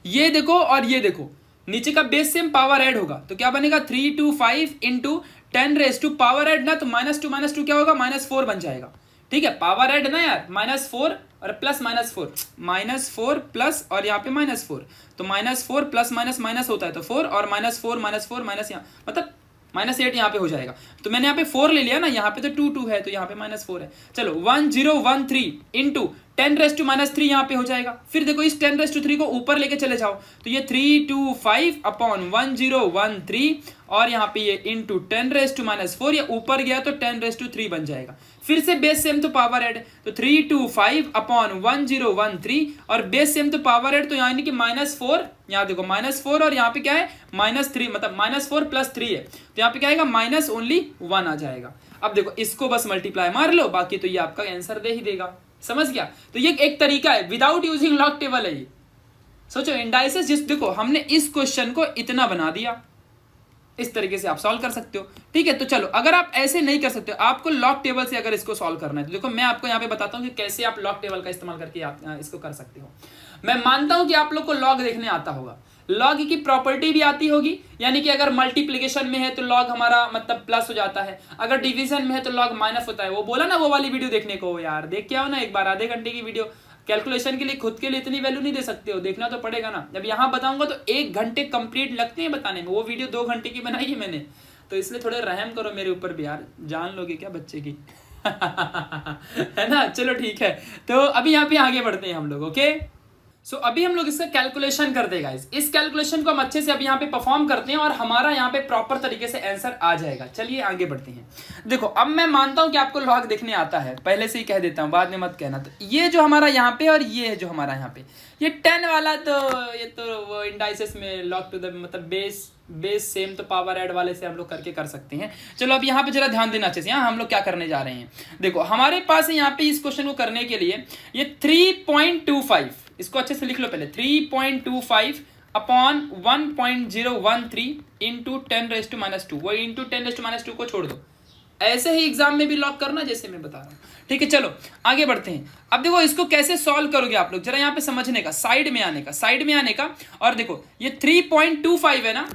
ये देखो और ये देखो, नीचे का बेस सेम पावर ऐड होगा, तो क्या बनेगा 325 इंटू 10⁻, पावर ऐड ना, तो -2 क्या होगा -4 बन जाएगा, ठीक है। पावर ऐड ना यार, -4 और प्लस -4 प्लस और यहाँ पे -4, तो -4 प्लस माइनस होता है तो 4, और -4 माइनस यहाँ मतलब -8 यहाँ पे हो जाएगा। तो मैंने यहाँ पे 4 ले लिया ना, यहाँ पे तो 2 है, तो यहाँ पे -4 है। चलो 1013 इंटू 10⁻³ यहाँ पे हो जाएगा। फिर देखो इस 10⁻³ को ऊपर लेके चले जाओ, तो ये 325 अपॉन 1013, और यहाँ पे ये इंटू 10⁻⁴, ये ऊपर गया तो 10⁻³ बन जाएगा। फिर से बेस सेम तो पावर ऐड, तो 325 अपॉन 1013, और बेस सेम तो पावर ऐड, तो यानी कि -4, यहाँ देखो -4 और यहाँ पे क्या है -3, मतलब -4 + 3 है, तो यहाँ पे क्या आएगा -1 आ जाएगा। अब देखो इसको बस मल्टीप्लाई मार लो, बाकी तो ये आपका आंसर दे ही देगा। समझ गया। तो ये एक तरीका है, विदाउट यूजिंग लॉग टेबल है ये। सोचो इंडाइसेस, जिस देखो हमने इस क्वेश्चन को इतना बना दिया, इस तरीके से आप सॉल्व कर सकते हो, ठीक है। तो चलो अगर आप ऐसे नहीं कर सकते, आपको लॉग टेबल से अगर इसको सॉल्व करना है, तो देखो मैं आपको यहाँ पे बताता हूँ कि कैसे आप लॉग टेबल का इस्तेमाल करके आप इसको कर सकते हो। मैं मानता हूं कि आप लोग को लॉग देखने आता होगा, लॉग की प्रॉपर्टी भी आती होगी, यानी कि अगर मल्टीप्लिकेशन में है तो लॉग हमारा मतलब प्लस हो जाता है, अगर डिवीजन में है तो लॉग माइनस होता है। वो बोला ना वो वाली वीडियो देखने को यार, देख के आओ ना एक बार, आधे घंटे की वीडियो, कैलकुलेशन के लिए खुद के लिए इतनी वैल्यू नहीं दे सकते हो, देखना तो पड़ेगा ना। जब यहाँ बताऊंगा तो 1 घंटे कंप्लीट लगते हैं बताने में, वो वीडियो 2 घंटे की बनाई है मैंने, तो इसलिए थोड़े रहम करो मेरे ऊपर भी यार, जान लोगे क्या बच्चे की। है ना, चलो ठीक है। तो अभी यहाँ पे आगे बढ़ते हैं हम लोग। ओके, सो अभी हम लोग इसका कैलकुलेशन करते हैं गाइस। इस कैलकुलेशन को हम अच्छे से अभी यहाँ पे परफॉर्म करते हैं और हमारा यहाँ पे प्रॉपर तरीके से आंसर आ जाएगा। चलिए आगे बढ़ते हैं। देखो, अब मैं मानता हूं कि आपको लॉग देखने आता है, पहले से ही कह देता हूं, बाद में मत कहना। तो ये जो हमारा यहाँ पे और ये है जो हमारा यहाँ पे, ये 10 वाला, तो ये तो वो इंडाइसेस में लॉग टू द मतलब बेस सेम, तो पावर ऐड वाले से हम लोग करके कर सकते हैं। चलो अब यहाँ पे जरा ध्यान देना अच्छे से। यहाँ हम लोग क्या करने जा रहे हैं, देखो हमारे पास है यहाँ पे इस क्वेश्चन को करने के लिए ये 3.25, इसको अच्छे से लिख लो पहले, 3.25 अपॉन 1.013 इंटू 10⁻², वो इंटू 10⁻² को छोड़ दो, ऐसे ही एग्जाम में भी लॉक करना जैसे मैं बता रहा हूँ। ठीक है, चलो आगे बढ़ते हैं। अब देखो इसको कैसे सॉल्व करोगे आप लोग, जरा यहाँ पे समझने का, साइड में आने का। और देखो ये 3.25 है ना,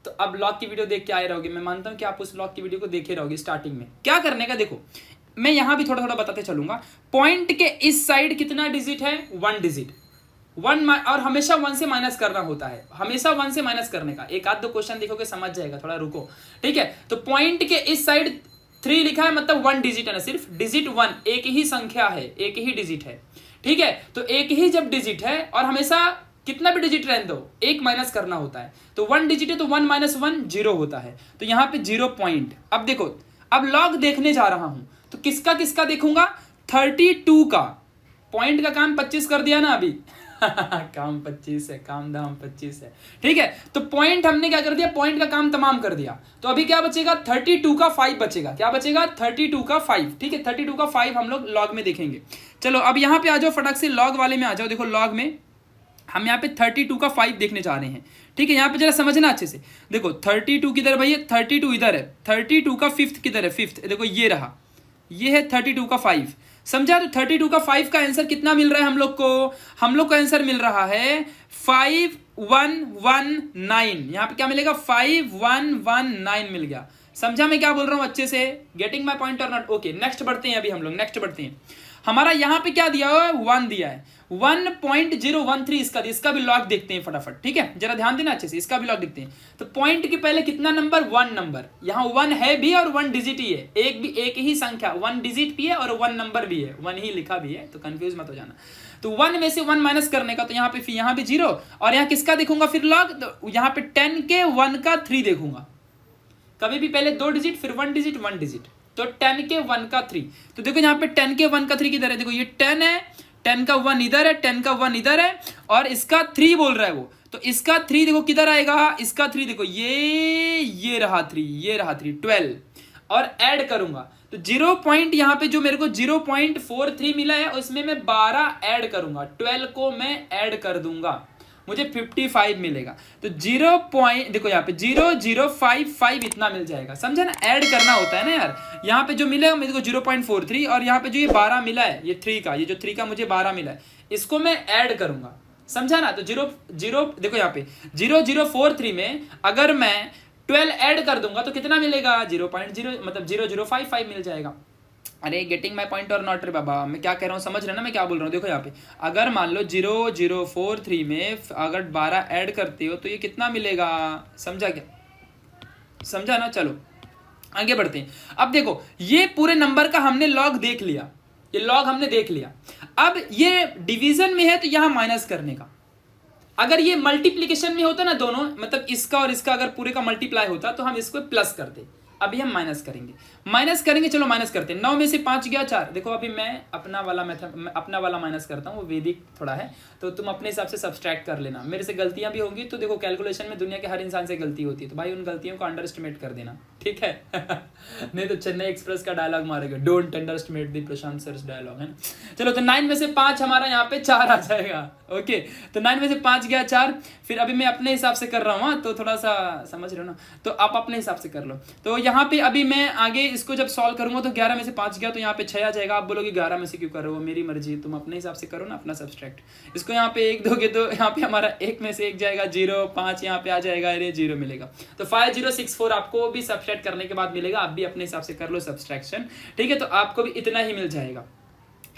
तो अब लॉक की वीडियो देख के आए रहोगे, मैं मानता हूं कि आप उस लॉक की वीडियो को देखे रहोगे। स्टार्टिंग में क्या करने का, देखो मैं यहां भी थोड़ा थोड़ा बताते चलूंगा। पॉइंट के इस साइड कितना डिजिट है, 1 डिजिट, 1, और हमेशा 1 से माइनस करना होता है, हमेशा 1 से माइनस करने का। एक आध दो क्वेश्चन देखोगे समझ जाएगा, थोड़ा रुको। ठीक है, तो पॉइंट के इस साइड 3 लिखा है, मतलब 1 डिजिट है ना, सिर्फ डिजिट 1, एक ही संख्या है, एक ही डिजिट है। ठीक है, तो एक ही जब डिजिट है और हमेशा कितना भी डिजिट रहने दो, एक माइनस करना होता है, तो 1 डिजिट है तो 1 - 1 0 होता है, तो यहां पे 0 पॉइंट। अब देखो, अब लॉग देखने जा रहा हूं तो किसका किसका देखूंगा, 32 का। पॉइंट का काम 25 कर दिया ना अभी। काम 25 है, काम दाम 25 है। ठीक है, तो पॉइंट हमने क्या कर दिया, पॉइंट का काम तमाम कर दिया। तो अभी क्या बचेगा, 32 का 5 बचेगा। क्या बचेगा, 32 का 5। ठीक है, 32 का 5 हम लोग लॉग में देखेंगे। चलो अब यहां पे आ जाओ, फटक से लॉग वाले में आ जाओ। देखो लॉग में हम यहाँ पे 32 का 5 देखने जा रहे हैं। ठीक है, यहाँ पे जरा समझना अच्छे से। देखो 32 किधर भैया, 32 इधर है, 32 का 5th किधर है, 5th देखो ये रहा, ये है 32 का 5। समझा, तो 32 का 5 का आंसर कितना मिल रहा है हम लोग को आंसर मिल रहा है 5119। यहाँ पे क्या मिलेगा, 5119 मिल गया। समझा मैं क्या बोल रहा हूँ अच्छे से, गेटिंग माई पॉइंट और नॉट। ओके, नेक्स्ट बढ़ते हैं। अभी हम लोग नेक्स्ट बढ़ते हैं। हमारा यहाँ पे क्या दिया हुआ है, 1 दिया है, 1.013 इसका भी लॉग देखते हैं फटाफट। ठीक है, जरा ध्यान देना अच्छे से, इसका भी लॉग देखते हैं। तो पॉइंट के पहले कितना नंबर, 1 नंबर, यहाँ 1 है भी और 1 डिजिट ही है, एक ही संख्या, 1 डिजिट भी है और 1 नंबर भी है, 1 ही लिखा भी है, तो कंफ्यूज मत हो जाना। तो 1 में से 1 माइनस करने का, तो यहाँ पे यहाँ भी 0, और यहाँ किसका देखूंगा फिर लॉग, तो यहाँ पे 10 के 1 का 3 देखूंगा। कभी भी पहले 2 डिजिट फिर 1 डिजिट 1 डिजिट, तो 10 के 1 का 3। तो देखो यहाँ पे 10 के 1 का 3 किधर है, देखो ये 10 है, 10 का 1 इधर है, 10 का 1 इधर है, और इसका 3 बोल रहा है वो, तो इसका 3 देखो किधर आएगा, इसका 3 देखो ये रहा 3, ये रहा 3, 12, और ऐड करूंगा तो 0 पॉइंट, यहाँ पे जो मेरे को 0.43 मिला है उसमें मैं 12 ऐड करूंगा, 12 को मैं ऐड कर दूंगा, मुझे 55 मिलेगा। तो 0 पॉइंट देखो यहाँ पे 0.055 इतना मिल जाएगा। समझा ना, ऐड करना होता है ना यार। यहाँ पे जो मिलेगा मेरे को 0.43, और यहाँ पे जो ये 12 मिला है, ये 3 का, ये जो 3 का मुझे 12 मिला है, इसको मैं ऐड करूंगा। समझा ना, तो 0 देखो यहाँ पे 0.043 में अगर मैं 12 ऐड कर दूंगा तो कितना मिलेगा, 0.0 मतलब 0.055 मिल जाएगा। अरे गेटिंग माई पॉइंट और नॉट रे बाबा, मैं क्या कह रहा हूँ समझ रहे ना मैं क्या बोल रहा हूँ। देखो यहाँ पे अगर मान लो 0.043 में अगर 12 ऐड करते हो तो ये कितना मिलेगा, समझा क्या, समझा ना। चलो आगे बढ़ते हैं। अब देखो ये पूरे नंबर का हमने लॉग देख लिया, ये लॉग हमने देख लिया। अब ये डिवीजन में है तो यहाँ माइनस करने का, अगर ये मल्टीप्लीकेशन में होता ना दोनों, मतलब इसका और इसका अगर पूरे का मल्टीप्लाई होता तो हम इसको प्लस करते। अभी हम माइनस करेंगे, चलो माइनस करते हैं। 9 में से 5 गया 4। देखो अभी मैं अपना वाला माइनस करता हूँ, वो वैदिक थोड़ा है, तो तुम अपने हिसाब से सब्सट्रैक्ट कर लेना। मेरे से गलतियां भी होंगी, तो देखो कैलकुलेशन में दुनिया के हर इंसान से गलती होती है, तो भाई उन गलतियों को अंडर एस्टिमेट कर देना, ठीक है। नहीं तो चेन्नई एक्सप्रेस का डायलॉग मारेगा, don't underestimate the Prashant sir dialogue, है ना। चलो तो 9 में से 5 हमारा यहाँ पे 4 आ जाएगा। ओके, तो 9 में से 5 गया 4। फिर अभी मैं अपने हिसाब से कर रहा हूँ, तो थोड़ा सा समझ रहे हो ना, तो आप अपने हिसाब से कर लो। तो यहाँ पे अभी मैं आगे इसको जब सॉल्व करूंगा तो 11 में से 5 गया तो यहाँ पे 6 आ जाएगा। आप बोलोगे 11 में से क्यों कर रहे हो, मेरी मर्जी, तुम अपने हिसाब से करो ना अपना सब्सट्रैक्ट। इसको यहाँ पे 1 दोगे तो यहाँ पे हमारा 1 में से 1 जाएगा 0, 5 यहाँ पे आ जाएगा, अरे 0 मिलेगा। तो 5064 आपको भी सब्सट्रैक्ट करने के बाद मिलेगा, आप भी अपने हिसाब से कर लो सब्सट्रैक्शन, ठीक है। तो आपको भी इतना ही मिल जाएगा।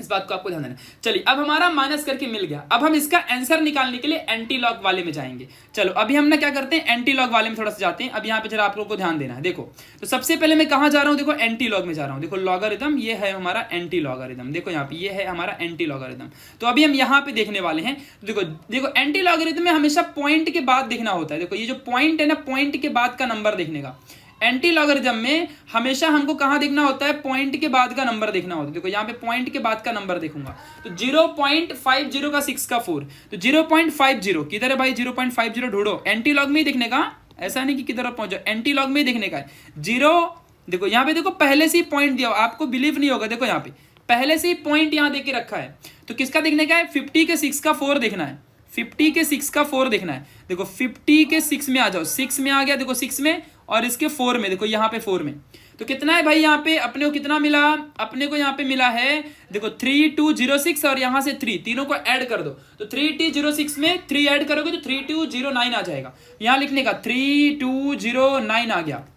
इस बात को आपको ध्यान देना। चलिए अब हमारा माइनस करके मिल गया, अब हम इसका आंसर निकालने के लिए एंटी लॉग वाले में जाएंगे। चलो अभी हम ना क्या करते हैं, एंटी लॉग वाले में थोड़ा सा जाते हैं। अब यहाँ पे जरा आप लोगों को ध्यान देना है। देखो तो सबसे पहले मैं कहाँ जा रहा हूँ, देखो एंटी लॉग में जा रहा हूँ। देखो लॉगरिथम, ये है हमारा एंटी लॉगरिथम। देखो यहाँ पे ये है हमारा एंटी लॉगरिथम। तो अभी हम यहाँ पे देखने वाले हैं। देखो देखो एंटी लॉगरिथम में हमेशा पॉइंट के बाद देखना होता है। देखो ये जो पॉइंट है ना, पॉइंट के बाद का नंबर देखने का। एंटी लॉगरिथम में हमेशा हमको कहाँ देखना होता है, पॉइंट के बाद का नंबर देखना होता है। देखो यहाँ पे पॉइंट के बाद का नंबर देखूंगा तो 0.50 का 6 का 4, तो 0.50 किधर है भाई, 0.50 ढूंढो। एंटी लॉग में ही देखने का, ऐसा नहीं कि किधर पहुंचो, एंटी लॉग में ही देखने का है। 0 देखो यहाँ पे, देखो पहले से ही पॉइंट दिया, आपको बिलीव नहीं होगा। देखो यहाँ पे पहले से ही पॉइंट यहाँ देके रखा है। तो किसका देखने का है, 50 के 6 का 4 देखना है। 50 के 6 का 4 देखना है। देखो 50 के 6 में आ जाओ, 6 में आ गया, देखो 6 में, और इसके 4 में, देखो यहाँ पे 4 में। तो कितना है भाई, यहाँ पे अपने को कितना मिला, अपने को यहाँ पे मिला है देखो 3206 और यहाँ से 3, तीनों को ऐड कर दो। तो 3206 में 3 ऐड करोगे तो 3209 आ जाएगा। यहाँ लिखने का 3209 आ गया,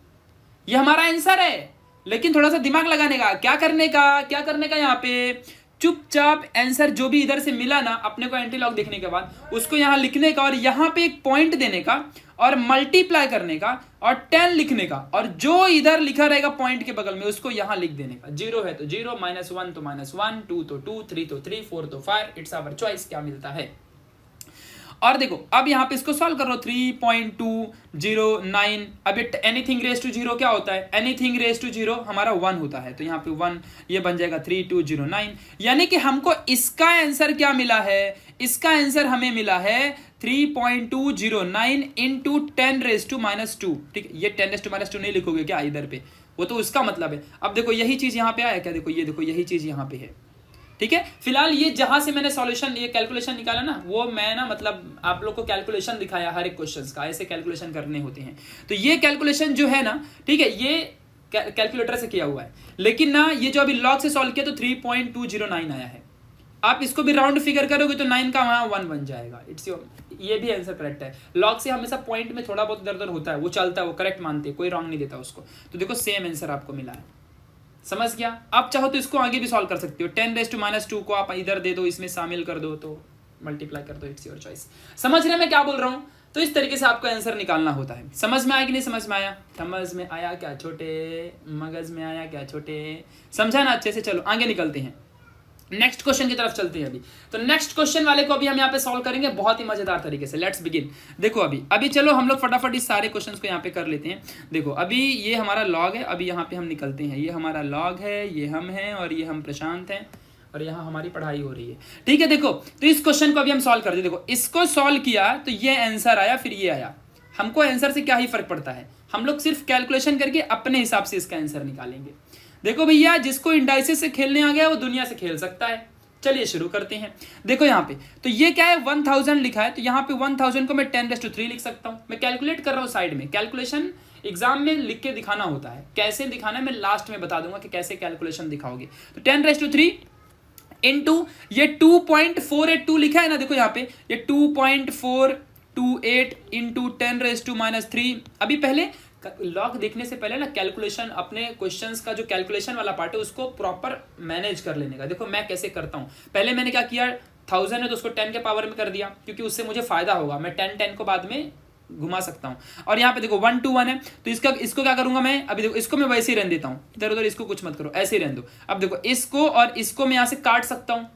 ये हमारा आंसर है। लेकिन थोड़ा सा दिमाग लगाने का, क्या करने का यहाँ पे चुपचाप आंसर जो भी इधर से मिला ना अपने को एंटी लॉग देखने के बाद, उसको यहाँ लिखने का और यहाँ पे एक पॉइंट देने का और मल्टीप्लाई करने का और 10 लिखने का, और जो इधर लिखा रहेगा पॉइंट के बगल में उसको यहाँ लिख देने का। 0 है तो 0, -1 तो -1, 2 तो 2, 3 तो 3, 4 तो 5, इट्स आवर चॉइस क्या मिलता है। और देखो अब यहाँ पे इसको सॉल्व कर लो, 3.209। अब एनीथिंग रेज टू 0 क्या होता है, एनीथिंग रेज टू 0 हमारा 1 होता है। तो यहाँ पे 1, ये बन जाएगा 3209। यानी कि हमको इसका आंसर क्या मिला है, इसका आंसर हमें मिला है 3.209 इंटू 10⁻²। ठीक है, ये 10⁻² नहीं लिखोगे क्या इधर पे, वो तो उसका मतलब है। अब देखो यही चीज यहाँ पे आया क्या, देखो ये देखो यही चीज यहाँ पे है। ठीक है, फिलहाल ये जहां से मैंने सॉल्यूशन, ये कैलकुलेशन निकाला ना, वो मैं ना मतलब आप लोग को कैलकुलेशन दिखाया हर एक क्वेश्चंस का, ऐसे कैलकुलेशन करने होते हैं। तो ये कैलकुलेशन जो है ना, ठीक है, ये कैलकुलेटर से किया हुआ है। लेकिन ना ये जो अभी लॉग से सॉल्व किया तो 3.209 आया है। आप इसको भी राउंड फिगर करोगे तो 9 का वहां 1 बन जाएगा। इट्स योर, ये भी आंसर करेक्ट है। लॉग से हमेशा पॉइंट में थोड़ा बहुत इधर उधर होता है, वो चलता है, वो करेक्ट मानते हैं, कोई रॉन्ग नहीं देता उसको। तो देखो सेम आंसर आपको मिला है, समझ गया। आप चाहो तो इसको आगे भी सॉल्व कर सकते हो, 10⁻² को आप इधर दे दो, इसमें शामिल कर दो, तो मल्टीप्लाई कर दो, इट्स योर चॉइस। समझ रहे मैं क्या बोल रहा हूँ। तो इस तरीके से आपको आंसर निकालना होता है। समझ में आया कि नहीं समझ में आया, समझ में आया क्या छोटे, मगज में आया क्या छोटे, समझा ना अच्छे से। चलो आगे निकलते हैं, नेक्स्ट क्वेश्चन की तरफ चलते हैं अभी। तो नेक्स्ट क्वेश्चन वाले को अभी हम यहाँ पे सॉल्व करेंगे बहुत ही मजेदार तरीके से। Let's begin. देखो अभी चलो हम लोग फटाफट इस सारे क्वेश्चंस को यहाँ पे कर लेते हैं। देखो अभी ये हमारा लॉग है, अभी यहाँ पे हम निकलते हैं। ये हमारा लॉग है, ये हम हैं और ये हम प्रशांत हैं, और यहाँ हमारी पढ़ाई हो रही है। ठीक है, देखो तो इस क्वेश्चन को अभी हम सॉल्व करते हैं। देखो इसको सॉल्व किया तो ये आंसर आया, फिर ये आया। हमको आंसर से क्या ही फर्क पड़ता है, हम लोग सिर्फ कैलकुलेशन करके अपने हिसाब से इसका आंसर निकालेंगे। देखो भैया, जिसको इंडाइसिस से खेलने आ गया वो दुनिया से खेल सकता है। चलिए शुरू करते हैं। देखो यहाँ पे तो ये क्या है, 1000 लिखा है, तो यहाँ पे 1000 को मैं 10⁻³ लिख सकता हूँ। मैं कैलकुलेट कर रहा हूँ साइड में, कैलकुलेशन एग्जाम में लिख के दिखाना होता है। कैसे दिखाना है मैं लास्ट में बता दूंगा कि कैसे कैलकुलेशन दिखाओगे। तो 10⁻³ इंटू ये 2.482 लिखा है ना, देखो यहाँ पे ये 2.428 इंटू 10⁻³ अभी पहले लॉग देखने से पहले ना कैलकुलेशन, अपने क्वेश्चंस का जो कैलकुलेशन वाला पार्ट है उसको प्रॉपर मैनेज कर लेने का। देखो मैं कैसे करता हूँ, पहले मैंने क्या किया, 1000 है तो उसको 10 के पावर में कर दिया, क्योंकि उससे मुझे फायदा होगा, मैं 10 को बाद में घुमा सकता हूँ। और यहाँ पे देखो 1 to 1 है, तो इसको क्या करूंगा मैं, अभी देखो इसको मैं वैसे ही रहने देता हूँ, इधर उधर इसको कुछ मत करो, ऐसे ही रहने दो। अब देखो इसको और इसको मैं यहाँ से काट सकता हूँ,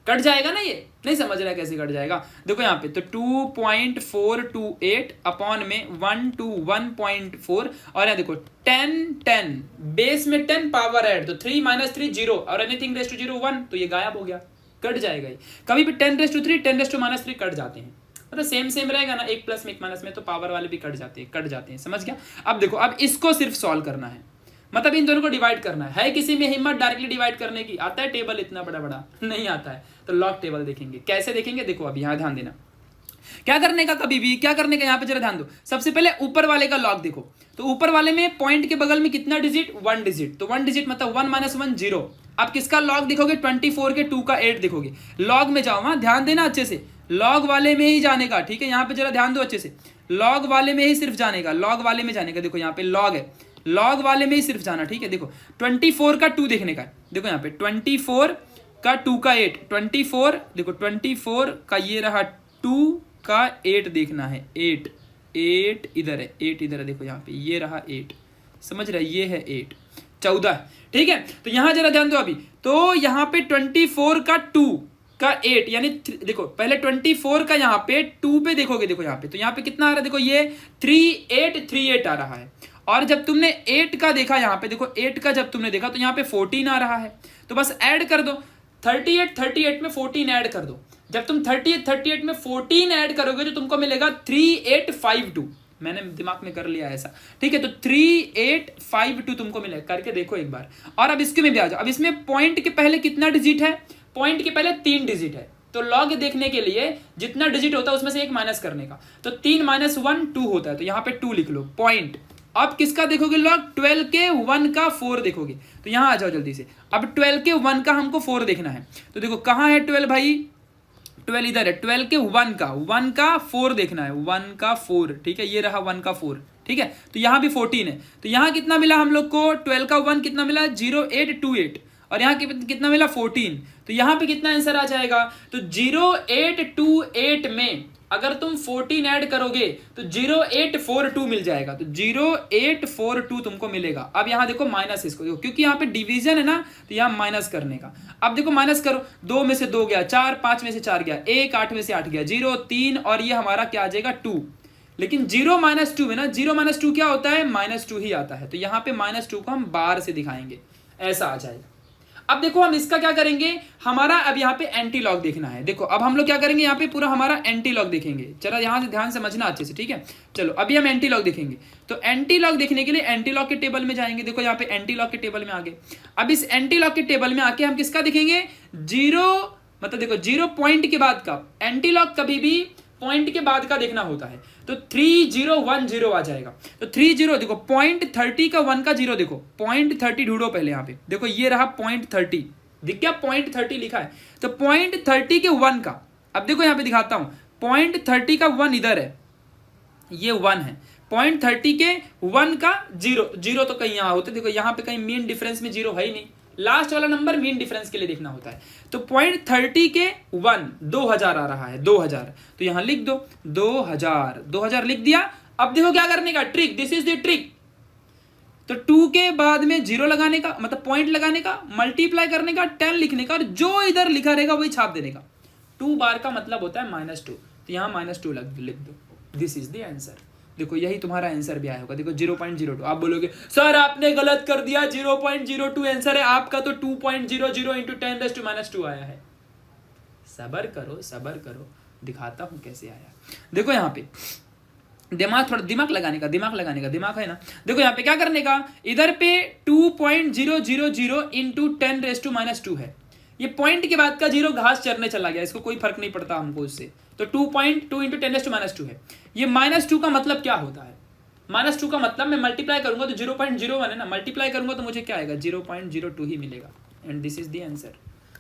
कट जाएगा ना, ये नहीं समझ रहा है कैसे कट जाएगा। देखो यहाँ पे तो 2.428 अपॉन में 1 to 1.4, और यहाँ देखो 10 बेस में 10 पावर ऐड, तो 3 - 3 0, और एनीथिंग रेज टू 0 1, तो ये गायब हो गया, कट जाएगा। ये कभी भी 10⁻³ 10⁻³ कट जाते हैं, मतलब सेम रहेगा ना, एक प्लस में एक माइनस में, तो पावर वाले भी कट जाते हैं, समझ गया। अब देखो अब इसको सिर्फ सॉल्व करना है, मतलब इन दोनों को डिवाइड करना है। किसी में हिम्मत डायरेक्टली डिवाइड करने की? आता है टेबल इतना बड़ा बड़ा? नहीं आता है, तो लॉग टेबल देखेंगे। कैसे देखेंगे, देखो अभी यहाँ ध्यान देना, क्या करने का, कभी भी क्या करने का, यहाँ पे जरा ध्यान दो। सबसे पहले ऊपर वाले का लॉग देखो, तो ऊपर वाले में पॉइंट के बगल में कितना डिजिट, 1 डिजिट, तो 1 डिजिट मतलब 1 - 1 0। आप किसका लॉग देखोगे, 24 के 2 का 8 देखोगे। लॉग में जाओ, वहां ध्यान देना अच्छे से, लॉग वाले में ही जाने का। ठीक है, यहाँ पे जरा ध्यान दो अच्छे से, लॉग वाले में ही सिर्फ जाने का, लॉग वाले में जाने का। देखो यहाँ पे लॉग है, लॉग वाले में ही सिर्फ जाना। ठीक है, देखो 24 का 2 देखने का है, देखो यहाँ पे 24 का 2 का 8, 24 देखो 24 का ये रहा 2 का 8 देखना है, 8 इधर है, 8 इधर है, देखो यहाँ पे ये रहा 8, समझ रहे, ये है 8, 14, ठीक है। तो यहाँ जरा ध्यान दो अभी, तो यहाँ पे 24 का 2 का 8 यानी देखो पहले 24 का यहाँ पे 2 पे देखोगे, देखो यहाँ पे, तो यहाँ पे कितना आ रहा है, देखो ये 3838 आ रहा है। और जब तुमने 8 का देखा यहाँ पे, देखो 8 का जब तुमने देखा तो यहाँ पे 14 आ रहा है, तो बस ऐड कर दो 38 में 14 ऐड कर दो। जब तुम 38 में 14 ऐड करोगे तो तुमको मिलेगा 3852, मैंने दिमाग में कर लिया ऐसा, ठीक है। तो 3852 तुमको मिलेगा, करके देखो एक बार। और अब इसके में भी आ जाओ, अब इसमें पॉइंट के पहले कितना डिजिट है, पॉइंट के पहले 3 डिजिट है, तो लॉग देखने के लिए जितना डिजिट होता है उसमें से एक माइनस करने का, तो 3 - 1 2 होता है, तो यहाँ पे 2 लिख लो पॉइंट। अब किसका देखोगे लॉग, 12 के 1 का 4 देखोगे, तो यहाँ आ जाओ जल्दी से। अब 12 के 1 का हमको 4 देखना है, तो देखो कहाँ है 12 भाई, 12 इधर है, 12 के 1 का 4 देखना है, 1 का 4, ठीक है, ये रहा 1 का 4, ठीक है। तो यहाँ भी 14 है, तो यहाँ कितना मिला हम लोग को, 12 का 1 कितना मिला 0828, और यहाँ कितना मिला 14, तो यहाँ पे कितना आंसर आ जाएगा, तो 0828 में अगर तुम 14 ऐड करोगे तो 0842 मिल जाएगा, तो 0842 तुमको मिलेगा। अब यहाँ देखो माइनस इसको देखो, क्योंकि यहाँ पे डिवीजन है ना, तो यहाँ माइनस करने का। अब देखो माइनस करो, 2 में से 2 गया, 4 5 में से 4 गया, 1 8 में से 8 गया, 0 3, और ये हमारा क्या आ जाएगा 2। लेकिन 0 - 2 है ना, 0 - 2 क्या होता है, -2 ही आता है, तो यहाँ पे -2 को हम बार से दिखाएंगे, ऐसा आ जाएगा। अब देखो हम इसका क्या करेंगे, हमारा अब यहाँ पे एंटी लॉग देखना है। देखो अब हम लोग क्या करेंगे, यहाँ पे पूरा हमारा एंटी लॉग देखेंगे, चलो यहाँ से ध्यान समझना अच्छे से, ठीक है। चलो अभी हम एंटी लॉग देखेंगे, तो एंटी लॉग देखने के लिए एंटी लॉग के टेबल में जाएंगे, देखो यहाँ पे एंटी लॉग के टेबल में आगे। अब इस एंटी लॉग के टेबल में आके हम किसका देखेंगे, 0 मतलब देखो 0 पॉइंट के बाद का, एंटी लॉग कभी भी पॉइंट के बाद का देखना होता है, तो 3010 आ जाएगा। तो 30 देखो पॉइंट 30 का 1 का 0 देखो, पॉइंट 30 ढूंढो पहले यहाँ पे, देखो ये रहा पॉइंट 30, दिख गया पॉइंट 30 लिखा है, तो पॉइंट 30 के 1 का, अब देखो यहाँ पे दिखाता हूं, पॉइंट 30 का 1 इधर है, ये 1 है, पॉइंट 30 के 1 का 0 तो कहीं यहाँ होते, देखो यहाँ पे कहीं मीन डिफरेंस में 0 है ही नहीं, लास्ट वाला नंबर मीन डिफरेंस के लिए देखना होता है। तो पॉइंट 30 के 1 2000 आ रहा है, 2000, तो यहां लिख दो 2000 लिख दिया। अब देखो क्या करने का, trick, this is the trick, तो 2 के बाद में 0 लगाने का, मतलब पॉइंट लगाने का, मल्टीप्लाई करने का, 10 लिखने का, और जो इधर लिखा रहेगा वही छाप देने का। 2 बार का मतलब होता है -2, तो यहां -2 लिख दो, दिस इज द आंसर। देखो यही तुम्हारा आंसर भी आया होगा, देखो 0.02। आप बोलोगे सर आपने गलत कर दिया, 0.02 आंसर है आपका, तो 2.00 इंटू 10⁻² आया है। सबर करो, दिखाता हूं कैसे आया। देखो यहाँ पे दिमाग लगाने का, दिमाग है ना। देखो यहाँ पे क्या करने का, इधर पे 2.000 इंटू 10⁻² है, ये पॉइंट के बाद का 0 घास चरने चला गया, इसको कोई फर्क नहीं पड़ता हमको उससे, तो 2.2 इंटू 10⁻² है। ये -2 का मतलब क्या होता है, -2 का मतलब मैं मल्टीप्लाई करूंगा तो 0.01 है ना, मल्टीप्लाई करूंगा तो मुझे क्या आएगा 0.02 ही मिलेगा, and this is the answer.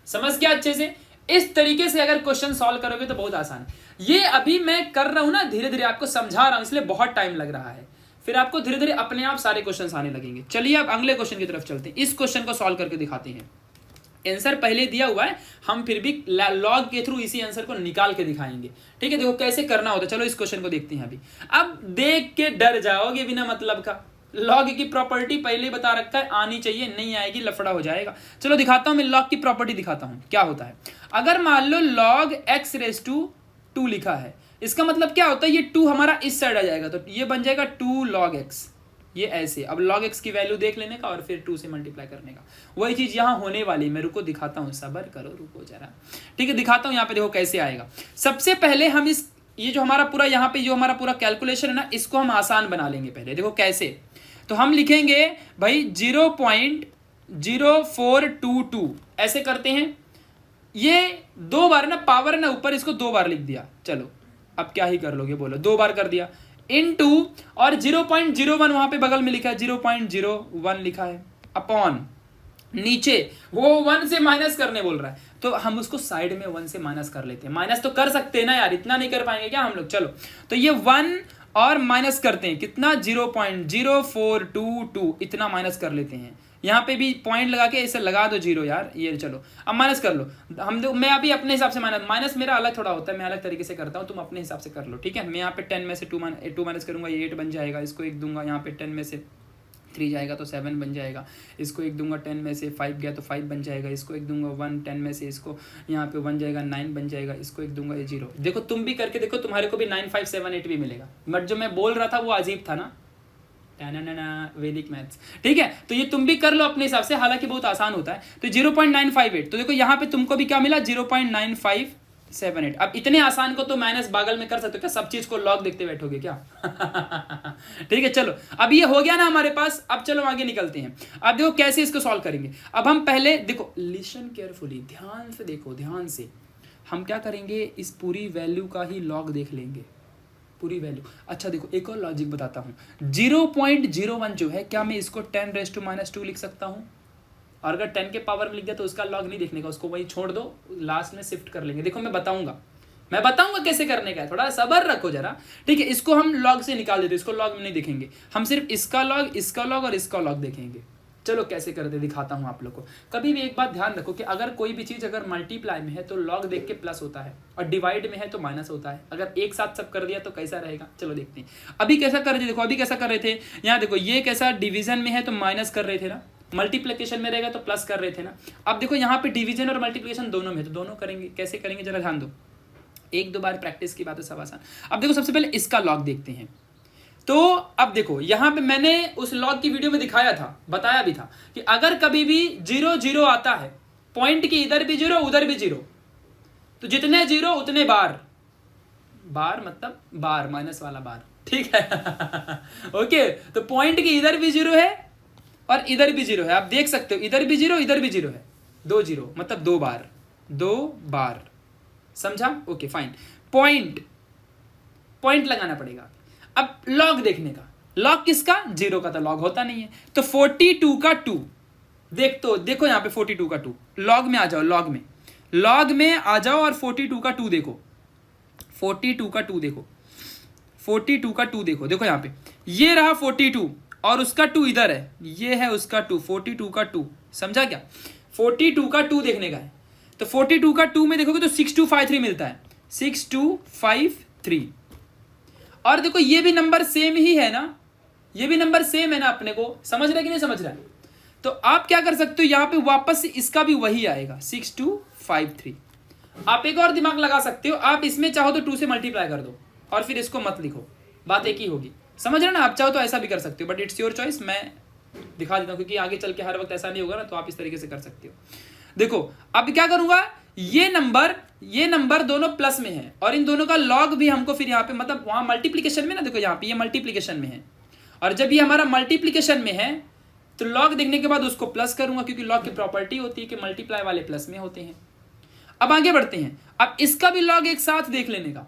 समझ गया अच्छे से। इस तरीके से अगर क्वेश्चन सॉल्व करोगे तो बहुत आसान है। ये अभी मैं कर रहा हूं ना, धीरे धीरे आपको समझा रहा हूं, इसलिए बहुत टाइम लग रहा है, फिर आपको धीरे धीरे अपने आप सारे क्वेश्चन आने लगेंगे। चलिए अब अगले क्वेश्चन की तरफ चलते हैं, इस क्वेश्चन को सॉल्व करके दिखाते हैं। आंसर पहले दिया हुआ है, हम फिर भी लॉग के थ्रू इसी आंसर को निकाल के दिखाएंगे, ठीक है। देखो कैसे करना होता है, चलो इस क्वेश्चन को देखते हैं अभी। अब देख के डर जाओगे बिना मतलब का, लॉग की प्रॉपर्टी पहले बता रखा है, आनी चाहिए, नहीं आएगी लफड़ा हो जाएगा। चलो दिखाता हूं, मैं लॉग की प्रॉपर्टी दिखाता हूं क्या होता है। अगर मान लो log x⁻² लिखा है, इसका मतलब क्या होता है, ये 2 हमारा इस साइड आ जाएगा, तो ये बन जाएगा 2 log x, ये ऐसे। अब log x की वैल्यू देख लेने का और फिर 2 से मल्टीप्लाई करने का, वही चीज यहां होने वाली। मैं रुको दिखाता हूं, सबर करो, रुको जरा, ठीक है, दिखाता हूं। यहाँ पे देखो कैसे आएगा। सबसे पहले हम ये जो हमारा पूरा यहाँ पे जो हमारा पूरा कैलकुलेशन है ना, इसको हम आसान बना लेंगे पहले। देखो कैसे, तो हम लिखेंगे भाई 0.0422 ऐसे करते हैं। ये 2 बार ना, पावर ना ऊपर, इसको 2 बार लिख दिया। चलो अब क्या ही कर लोगे, बोलो 2 बार कर दिया, इनटू, और 0.01 वहां पे बगल में लिखा है, 0.01 लिखा है, अपॉन नीचे वो 1 से माइनस करने बोल रहा है, तो हम उसको साइड में 1 से माइनस कर लेते हैं। माइनस तो कर सकते हैं ना यार, इतना नहीं कर पाएंगे क्या हम लोग। चलो तो ये 1 और माइनस करते हैं, कितना 0.0422 इतना माइनस कर लेते हैं। यहाँ पे भी पॉइंट लगा के इसे लगा दो 0 यार, ये चलो अब माइनस कर लो। मैं अभी अपने हिसाब से माइनस मेरा अलग थोड़ा होता है, मैं अलग तरीके से करता हूँ, तुम अपने हिसाब से कर लो, ठीक है। मैं यहाँ पे 10 में से 2 माइनस करूँगा, ये 8 बन जाएगा, इसको 1 दूंगा, यहाँ पे 10 में से 3 जाएगा तो 7 बन जाएगा, इसको 1 दूंगा, 10 में से 5 गया तो 5 बन जाएगा, इसको 1 दूंगा 1, 10 में से इसको यहाँ पे 1 जाएगा 9 बन जाएगा, इसको 1 दूंगा ये 0। देखो तुम भी करके देखो, तुम्हारे को भी 9, 5, 7, 8 भी मिलेगा, बट जो मैं बोल रहा था वो अजीब था ना, वैदिक मैथ्स, ठीक है। तो ये तुम भी कर लो अपने हिसाब से, हालांकि बहुत आसान होता है। तो 0.958, तो देखो यहाँ पे तुमको भी क्या मिला 0.9578। अब इतने आसान को तो माइनस बागल में कर सकते हो क्या, सब चीज को लॉग देखते बैठोगे क्या? ठीक है चलो, अब ये हो गया ना हमारे पास। अब चलो आगे निकलते हैं। अब देखो कैसे इसको सॉल्व करेंगे। अब हम पहले देखो, लिसन केयरफुली, ध्यान से देखो, ध्यान से। हम क्या करेंगे, इस पूरी वैल्यू का ही लॉग देख लेंगे, पूरी वैल्यू। अच्छा देखो एक और लॉजिक बताता हूँ, 0.01 जो है, क्या मैं इसको 10⁻² लिख सकता हूँ? और अगर 10 के पावर में लिख दिया तो उसका लॉग नहीं देखने का, उसको वही छोड़ दो, लास्ट में शिफ्ट कर लेंगे। देखो मैं बताऊंगा कैसे करने का है, थोड़ा सब्र रखो जरा, ठीक है। इसको हम लॉग से निकाल देते, इसको लॉग में नहीं देखेंगे, हम सिर्फ इसका लॉग और इसका लॉग देखेंगे। चलो कैसे करते दिखाता हूं आप लोग को। कभी भी एक बात ध्यान रखो कि अगर कोई भी चीज अगर मल्टीप्लाई में है तो लॉग देख के प्लस होता है, और डिवाइड में है तो माइनस होता है। अगर एक साथ सब कर दिया तो कैसा रहेगा, चलो देखते हैं। अभी कैसा कर रहे थे, देखो अभी कैसा कर रहे थे, यहाँ देखो ये कैसा डिवीजन में है तो माइनस कर रहे थे ना, मल्टीप्लिकेशन में रहेगा तो प्लस कर रहे थे ना। अब देखो यहाँ पे डिवीजन और मल्टीप्लिकेशन दोनों में, तो दोनों करेंगे। कैसे करेंगे जरा ध्यान दो, 1-2 बार प्रैक्टिस की बात है, सब आसान। अब देखो सबसे पहले इसका लॉग देखते हैं। तो अब देखो यहाँ पे मैंने उस लॉग की वीडियो में दिखाया था, बताया भी था कि अगर कभी भी 0 आता है, पॉइंट की इधर भी 0 उधर भी 0, तो जितने 0 उतने बार मतलब बार, माइनस वाला बार, ठीक है। ओके, तो पॉइंट की इधर भी 0 है और इधर भी 0 है, आप देख सकते हो, इधर भी 0 इधर भी 0 है, 2 0 मतलब 2 बार, समझा? Okay fine. पॉइंट लगाना पड़ेगा। अब लॉग देखने का, लॉग किसका, 0 का तो लॉग होता नहीं है, तो 42 का 2 देखो यहाँ पे 42 का 2, लॉग में आ जाओ, लॉग में आ जाओ और 42 का 2 देखो, 42 का 2 देखो, 42 का 2 देखो यहाँ पे ये रहा 42 और उसका 2 इधर है, ये है उसका 2, 42 का 2, समझा क्या? 42 का 2 देखने का है, तो 42 का 2 में देखोगे तो 6253 मिलता है, 6253। और देखो ये भी नंबर सेम ही है ना, ये भी नंबर सेम है ना, अपने को समझ रहा है कि नहीं समझ रहा है? तो आप क्या कर सकते हो, यहाँ पे वापस से इसका भी वही आएगा 6253। आप एक और दिमाग लगा सकते हो, आप इसमें चाहो तो 2 से मल्टीप्लाई कर दो और फिर इसको मत लिखो, बात एक ही होगी, समझ रहे ना? आप चाहो तो ऐसा भी कर सकते हो, बट इट्स योर चॉइस। मैं दिखा देता हूँ क्योंकि आगे चल के हर वक्त ऐसा नहीं होगा ना, तो आप इस तरीके से कर सकते हो। देखो अब क्या करूंगा, ये नंबर दोनों प्लस में है और इन दोनों का लॉग भी हमको फिर यहाँ पे, मतलब वहां मल्टीप्लिकेशन में ना, देखो यहाँ पे ये मल्टीप्लिकेशन में है, और जब ये हमारा मल्टीप्लिकेशन में है तो लॉग देखने के बाद उसको प्लस करूंगा, क्योंकि लॉग की प्रॉपर्टी होती है कि मल्टीप्लाई वाले प्लस में होते हैं। अब आगे बढ़ते हैं, अब इसका भी लॉग एक साथ देख लेने का,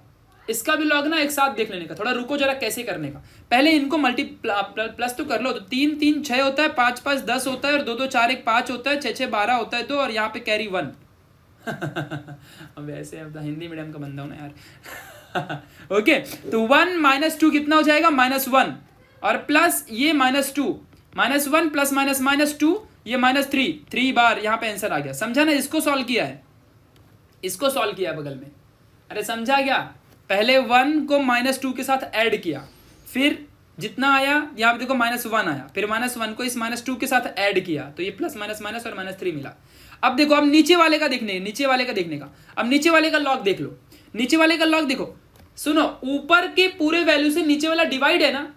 इसका भी लॉग ना एक साथ देख लेने का। थोड़ा रुको जरा, कैसे करने का, पहले इनको प्लस तो कर लो। तो 3 3 6 होता है, 5 5 10 होता है, और 2 2 4 1 5 होता है, 6 6 12 होता है 2, और यहाँ पे कैरी 1। अब वैसे अब हिंदी मीडियम का बंदा हूं ना यार। ओके, तो 1 - 2 कितना हो जाएगा, -1, और प्लस ये -2, -1 प्लस -2 ये -3 बार यहाँ पे आंसर आ गया, समझा ना? इसको सॉल्व किया है, इसको सॉल्व किया बगल में, अरे समझा क्या? पहले 1 को -2 के साथ ऐड किया, फिर जितना आया यहाँ पे देखो -1 आया, फिर -1 को इस -2 के साथ ऐड किया, तो ये प्लस माइनस माइनस और -3 मिला। अब देखो, अब नीचे वाले का देखने का, अब नीचे वाले का लॉग देख लो, नीचे वाले का लॉग देखो। सुनो, ऊपर के पूरे वैल्यू से नीचे वाला डिवाइड है ना,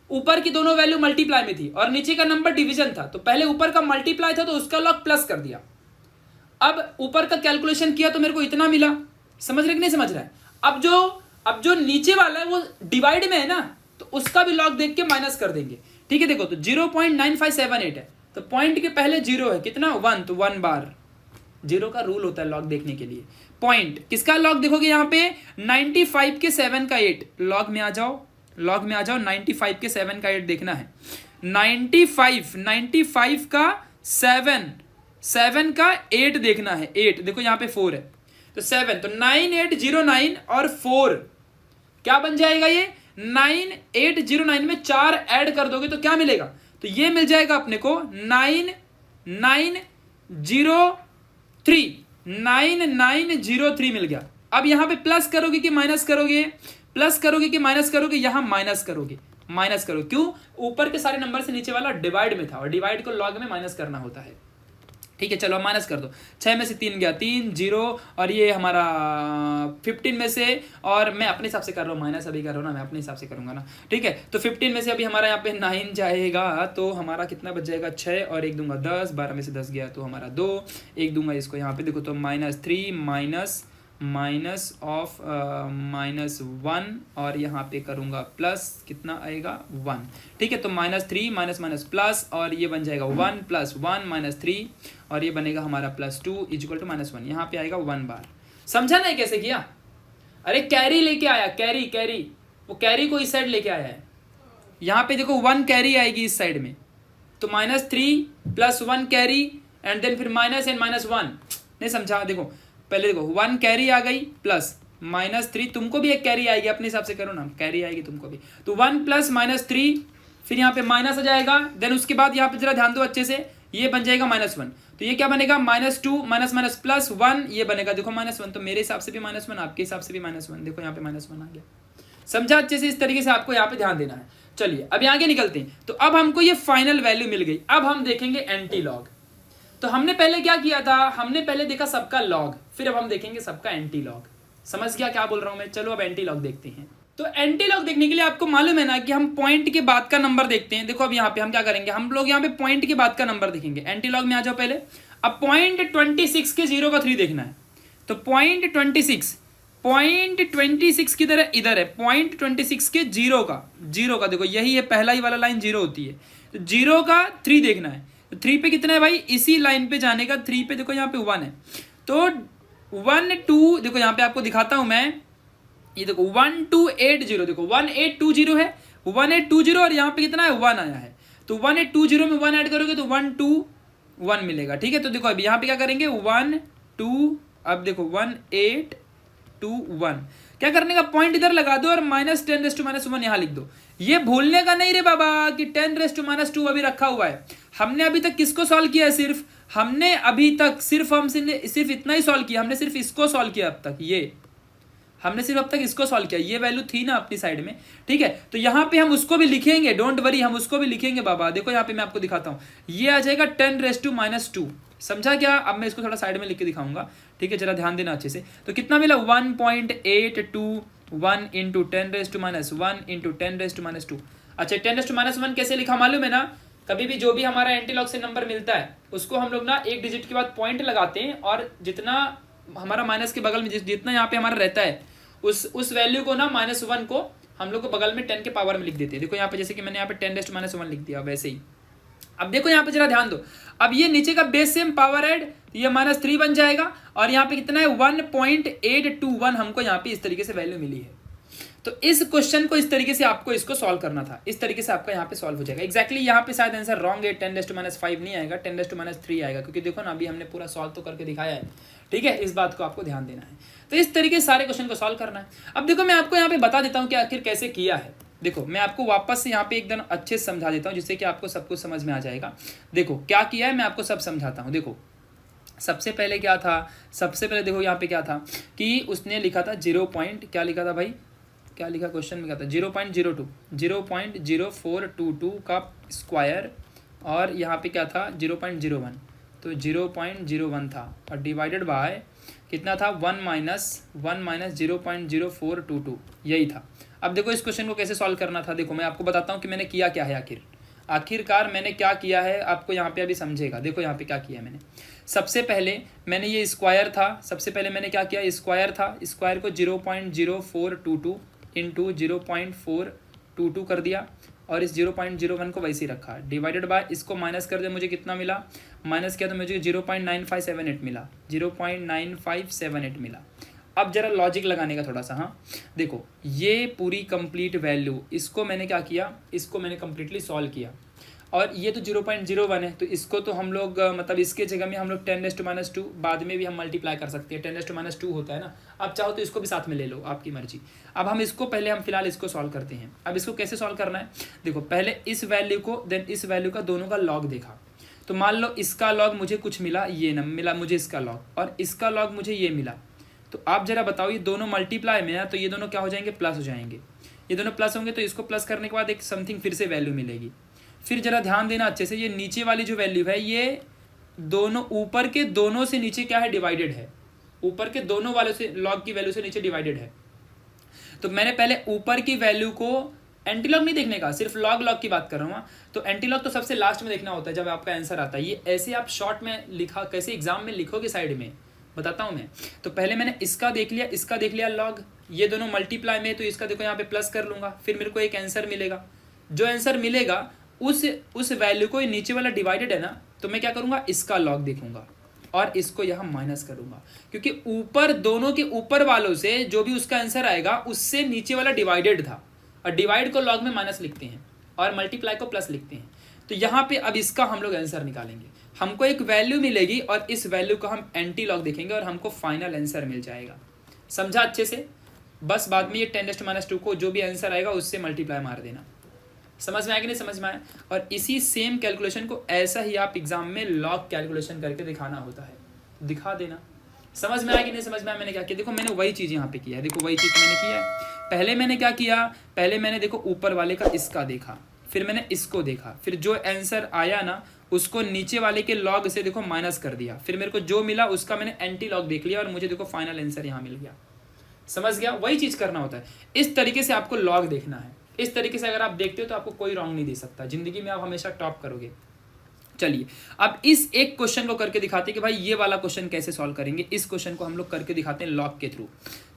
ऊपर की दोनों वैल्यू मल्टीप्लाई में थी और नीचे का नंबर डिवीजन था, तो पहले ऊपर का मल्टीप्लाई था तो उसका लॉग प्लस कर दिया। अब ऊपर का कैलकुलेशन किया तो मेरे को इतना मिला, समझ रहे कि नहीं समझ रहा है? अब जो नीचे वाला है वो डिवाइड में है ना, तो उसका भी लॉग देख के माइनस कर देंगे, ठीक है? देखो, तो 0.9578 है, तो पॉइंट के पहले 0 है, कितना 1, तो 1 बार। 0 का रूल होता है लॉग देखने के लिए। पॉइंट किसका लॉग देखोगे यहाँ पे, 95 के 7 का 8, लॉग में आ जाओ, 95 के 7 का 8 देखना है। 95 का 7 का 8 देखना है, 8 देखो यहाँ पे 4 है, तो 7, तो 9809 और 4 क्या बन जाएगा, ये 9809 में 4 ऐड कर दोगे तो क्या मिलेगा, तो ये मिल जाएगा अपने को 9903 मिल गया। अब यहाँ पे प्लस करोगे कि माइनस करोगे, प्लस करोगे कि माइनस करोगे, यहाँ माइनस करोगे, माइनस करो। क्यों? ऊपर के सारे नंबर से नीचे वाला डिवाइड में था और डिवाइड को लॉग में माइनस करना होता है। ठीक है, चलो माइनस कर दो। 6 में से 3 गया 3 0, और ये हमारा 15 में से, और मैं अपने हिसाब से कर रहा हूँ, माइनस अभी कर रहा हूँ ना, मैं अपने हिसाब से करूँगा ना। ठीक है, तो 15 में से अभी हमारा यहाँ पे 9 जाएगा, तो हमारा कितना बच जाएगा 6, और 1 दूंगा 10, 12 में से 10 गया तो हमारा 2, 1 दूंगा इसको यहाँ पे देखो तो -3 माइनस ऑफ -1, और यहाँ पे करूँगा प्लस, कितना आएगा 1। ठीक है, तो -3 माइनस प्लस, और ये बन जाएगा 1 + 1 -3, और ये बनेगा हमारा +2 = -1। यहाँ पे आएगा 1 बार। समझा नहीं कैसे किया? अरे कैरी लेके आया, कैरी, वो कैरी को इस साइड लेके आया है। यहाँ पे देखो 1 कैरी आएगी इस साइड में, तो -3 + 1 कैरी, एंड देन फिर माइनस एंड -1। नहीं समझा? देखो पहले देखो 1 कैरी आ गई, प्लस -3, तुमको भी एक कैरी आएगी, अपने हिसाब से करो ना, कैरी आएगी तुमको भी, तो 1 + -3, फिर यहाँ पे माइनस आ जाएगा, देन उसके बाद यहाँ पे जरा ध्यान दो अच्छे से, ये बन जाएगा -1, तो ये क्या बनेगा -2 माइनस प्लस 1, ये बनेगा देखो -1, तो मेरे हिसाब से भी -1, आपके हिसाब से भी -1, देखो यहाँ पे -1 आ गया। समझा अच्छे से? इस तरीके से आपको यहाँ पे ध्यान देना है। चलिए अभी आगे निकलते हैं। तो अब हमको ये फाइनल वैल्यू मिल गई, अब हम देखेंगे एंटी लॉग। तो हमने पहले क्या किया था, हमने पहले देखा सबका लॉग, फिर अब हम देखेंगे सबका एंटी लॉग। समझ गया क्या बोल रहा हूं मैं? चलो अब एंटी लॉग देखते हैं। तो एंटी लॉग देखने के लिए आपको मालूम है ना कि हम पॉइंट के बाद का नंबर देखते हैं। देखो अब यहाँ पे हम क्या करेंगे, हम लोग यहाँ पे पॉइंट के बाद का नंबर देखेंगे। एंटी लॉग में आ जाओ पहले। अब पॉइंट 26 के 0 का 3 देखना है, तो पॉइंट 26 किधर है? इधर है। पॉइंट 26 के 0 का देखो, यही है पहला ही वाला लाइन 0 होती है, तो 0 का 3 देखना है। तो 3 पे कितना है भाई? इसी लाइन पे जाने का, 3 पे देखो यहाँ पे 1 है, तो 1 2, देखो यहाँ पे आपको दिखाता हूं मैं, ये देखो 1280, देखो 1820 है, 1820, और यहाँ पे कितना है 1 आया है, तो 1820 में 1 ऐड करोगे तो 121 मिलेगा। ठीक है, तो देखो अभी यहाँ पे क्या करेंगे 1 2, अब देखो 1821, क्या करने का, पॉइंट इधर लगा दो और -10⁻1 यहाँ लिख दो। ये भूलने का नहीं रे बाबा कि 10⁻2 अभी रखा हुआ है। हमने अभी तक किसको सॉल्व किया है? सिर्फ इतना ही सॉल्व किया, हमने सिर्फ इसको सॉल्व किया अब तक, ये हमने सिर्फ अब तक इसको सॉल्व किया, ये वैल्यू थी ना अपनी साइड में। ठीक है, तो यहाँ पे हम उसको भी लिखेंगे, डोंट वरी, हम उसको भी लिखेंगे बाबा। देखो यहाँ पे मैं आपको दिखाता हूँ, ये आ जाएगा 10⁻²। समझा क्या? अब मैं इसको थोड़ा साइड में लिख के दिखाऊंगा। ठीक है, जरा ध्यान देना अच्छे से। तो कितना मिला? 1.821 इंटू 10⁻1 इंटू 10⁻²। अच्छा, 10⁻1 कैसे लिखा मालूम है ना? कभी भी जो भी हमारा एंटीलॉग से नंबर मिलता है उसको हम लोग ना एक डिजिट के बाद पॉइंट लगाते हैं, और जितना हमारा माइनस के बगल में जितना यहाँ पे हमारा रहता है उस वैल्यू को ना -1 को हम लोग को बगल में 10 के पावर में लिख देते हैं। देखो यहाँ पे जैसे कि मैंने यहाँ पे 10⁻1 लिख दिया, वैसे ही। अब देखो यहाँ पे जरा ध्यान दो, अब ये नीचे का बेस सेम पावर ऐड, ये -3 बन जाएगा, और यहाँ पे कितना है 1.821 हमको यहाँ पे इस तरीके से वैल्यू मिली है। तो इस क्वेश्चन को इस तरीके से आपको इसको सॉल्व करना था, इस तरीके से आपका यहाँ पे सॉल्व हो जाएगा। एक्जैक्टली यहाँ पे शायद आंसर रॉन्ग है, 10⁻5 नहीं आएगा, 10⁻3 आएगा, क्योंकि देखो ना अभी हमने पूरा सॉल्व तो करके दिखाया है। ठीक है, इस बात को आपको ध्यान देना है। तो इस तरीके से सारे क्वेश्चन को सॉल्व करना है। अब देखो मैं आपको यहाँ पे बता देता हूँ कि आखिर कैसे किया है। देखो मैं आपको वापस से यहाँ पे एकदम अच्छे से समझा देता हूँ, जिससे कि आपको सब कुछ समझ में आ जाएगा। देखो क्या किया है, मैं आपको सब समझाता हूँ। देखो सबसे पहले क्या था, सबसे पहले देखो यहाँ पे क्या था कि उसने लिखा था 0. क्या लिखा था भाई, क्या लिखा क्वेश्चन में, क्या था 0.02 का स्क्वायर, और यहाँ पे क्या था 0.01, तो 0.01 था, और डिवाइडेड बाय कितना था 1 माइनस 0.0422, यही था। अब देखो इस क्वेश्चन को कैसे सॉल्व करना था। देखो मैं आपको बताता हूँ कि मैंने किया क्या है, आखिरकार मैंने क्या किया है, आपको यहाँ पे अभी समझेगा। देखो यहाँ पे क्या किया मैंने, सबसे पहले मैंने ये स्क्वायर था, सबसे पहले मैंने क्या किया, स्क्वायर था, स्क्वायर को 0.0422 इंटू 0.422 कर दिया, और इस 0.01 को वैसे ही रखा, डिवाइडेड बाय इसको माइनस कर दिया, मुझे कितना मिला, माइनस किया तो मुझे 0.9578 मिला, 0.9578 मिला। अब जरा लॉजिक लगाने का थोड़ा सा, हाँ देखो ये पूरी कंप्लीट वैल्यू, इसको मैंने क्या किया, इसको मैंने कंप्लीटली सॉल्व किया, और ये तो 0.01 है, तो इसको तो हम लोग मतलब इसके जगह में हम लोग 10⁻2 बाद में भी हम मल्टीप्लाई कर सकते हैं, 10⁻2 होता है ना। अब चाहो तो इसको भी साथ में ले लो, आपकी मर्जी। अब हम इसको पहले हम फिलहाल इसको सॉल्व करते हैं। अब इसको कैसे सॉल्व करना है, देखो पहले इस वैल्यू को देन इस वैल्यू का दोनों का लॉग देखा, तो मान लो इसका लॉग मुझे कुछ मिला, ये ना मिला मुझे इसका लॉग, और इसका लॉग मुझे ये मिला। तो आप जरा बताओ ये दोनों मल्टीप्लाई में है तो ये दोनों क्या हो जाएंगे, प्लस हो जाएंगे। ये दोनों प्लस होंगे तो इसको प्लस करने के बाद एक समथिंग फिर से वैल्यू मिलेगी। फिर जरा ध्यान देना अच्छे से, ये नीचे वाली जो वैल्यू है ये दोनों ऊपर के दोनों से नीचे क्या है, डिवाइडेड है। ऊपर के दोनों वालों से लॉग की वैल्यू से नीचे डिवाइडेड है। तो मैंने पहले ऊपर की वैल्यू को, एंटीलॉग नहीं देखने का, सिर्फ लॉग की बात कर रहा हूँ। तो एंटीलॉग तो सबसे लास्ट में देखना होता है जब आपका आंसर आता है। ये ऐसे आप शॉर्ट में लिखा, कैसे एग्जाम में लिखोगे साइड में बताता हूँ मैं। तो पहले मैंने इसका देख लिया, इसका देख लिया लॉग, ये दोनों मल्टीप्लाई में, तो इसका देखो यहाँ पे प्लस कर लूंगा, फिर मेरे को एक आंसर मिलेगा। जो आंसर मिलेगा उस वैल्यू को, नीचे वाला डिवाइडेड है ना, तो मैं क्या करूंगा, इसका लॉग देखूंगा और इसको यहाँ माइनस करूंगा, क्योंकि ऊपर दोनों के ऊपर वालों से जो भी उसका आंसर आएगा उससे नीचे वाला डिवाइडेड था, और डिवाइड को लॉग में माइनस लिखते हैं और मल्टीप्लाई को प्लस लिखते हैं। तो यहाँ पे अब इसका हम लोग आंसर निकालेंगे। हमको एक वैल्यू मिलेगी और इस वैल्यू को हम एंटी लॉग देखेंगे और हमको फाइनल आंसर मिल जाएगा। समझा अच्छे से? बस बाद में ये 10⁻² को जो भी आंसर आएगा उससे मल्टीप्लाई मार देना। समझ में आया कि नहीं समझ में आया? और इसी सेम कैलकुलेशन को ऐसा ही आप एग्जाम में लॉग कैलकुलेशन करके दिखाना होता है, दिखा देना। समझ में आया कि नहीं समझ में आया? मैंने क्या किया, देखो मैंने वही चीज़ यहाँ पे किया है। देखो वही चीज़ मैंने किया है। पहले मैंने क्या किया, पहले मैंने देखो ऊपर वाले का इसका देखा, फिर मैंने इसको देखा, फिर जो आंसर आया ना उसको नीचे वाले के लॉग से देखो माइनस कर दिया, फिर मेरे को जो मिला उसका मैंने एंटी लॉग देख लिया और मुझे देखो फाइनल आंसर यहाँ मिल गया। समझ गया? वही चीज़ करना होता है। इस तरीके से आपको लॉग देखना है। इस तरीके से अगर आप देखते हो तो आपको कोई रॉन्ग नहीं दे सकता, जिंदगी में आप हमेशा टॉप करोगे। चलिए अब इस एक क्वेश्चन को करके दिखाते हैं कि भाई ये वाला क्वेश्चन कैसे सॉल्व करेंगे। इस क्वेश्चन को हम लोग करके दिखाते हैं लॉग के थ्रू।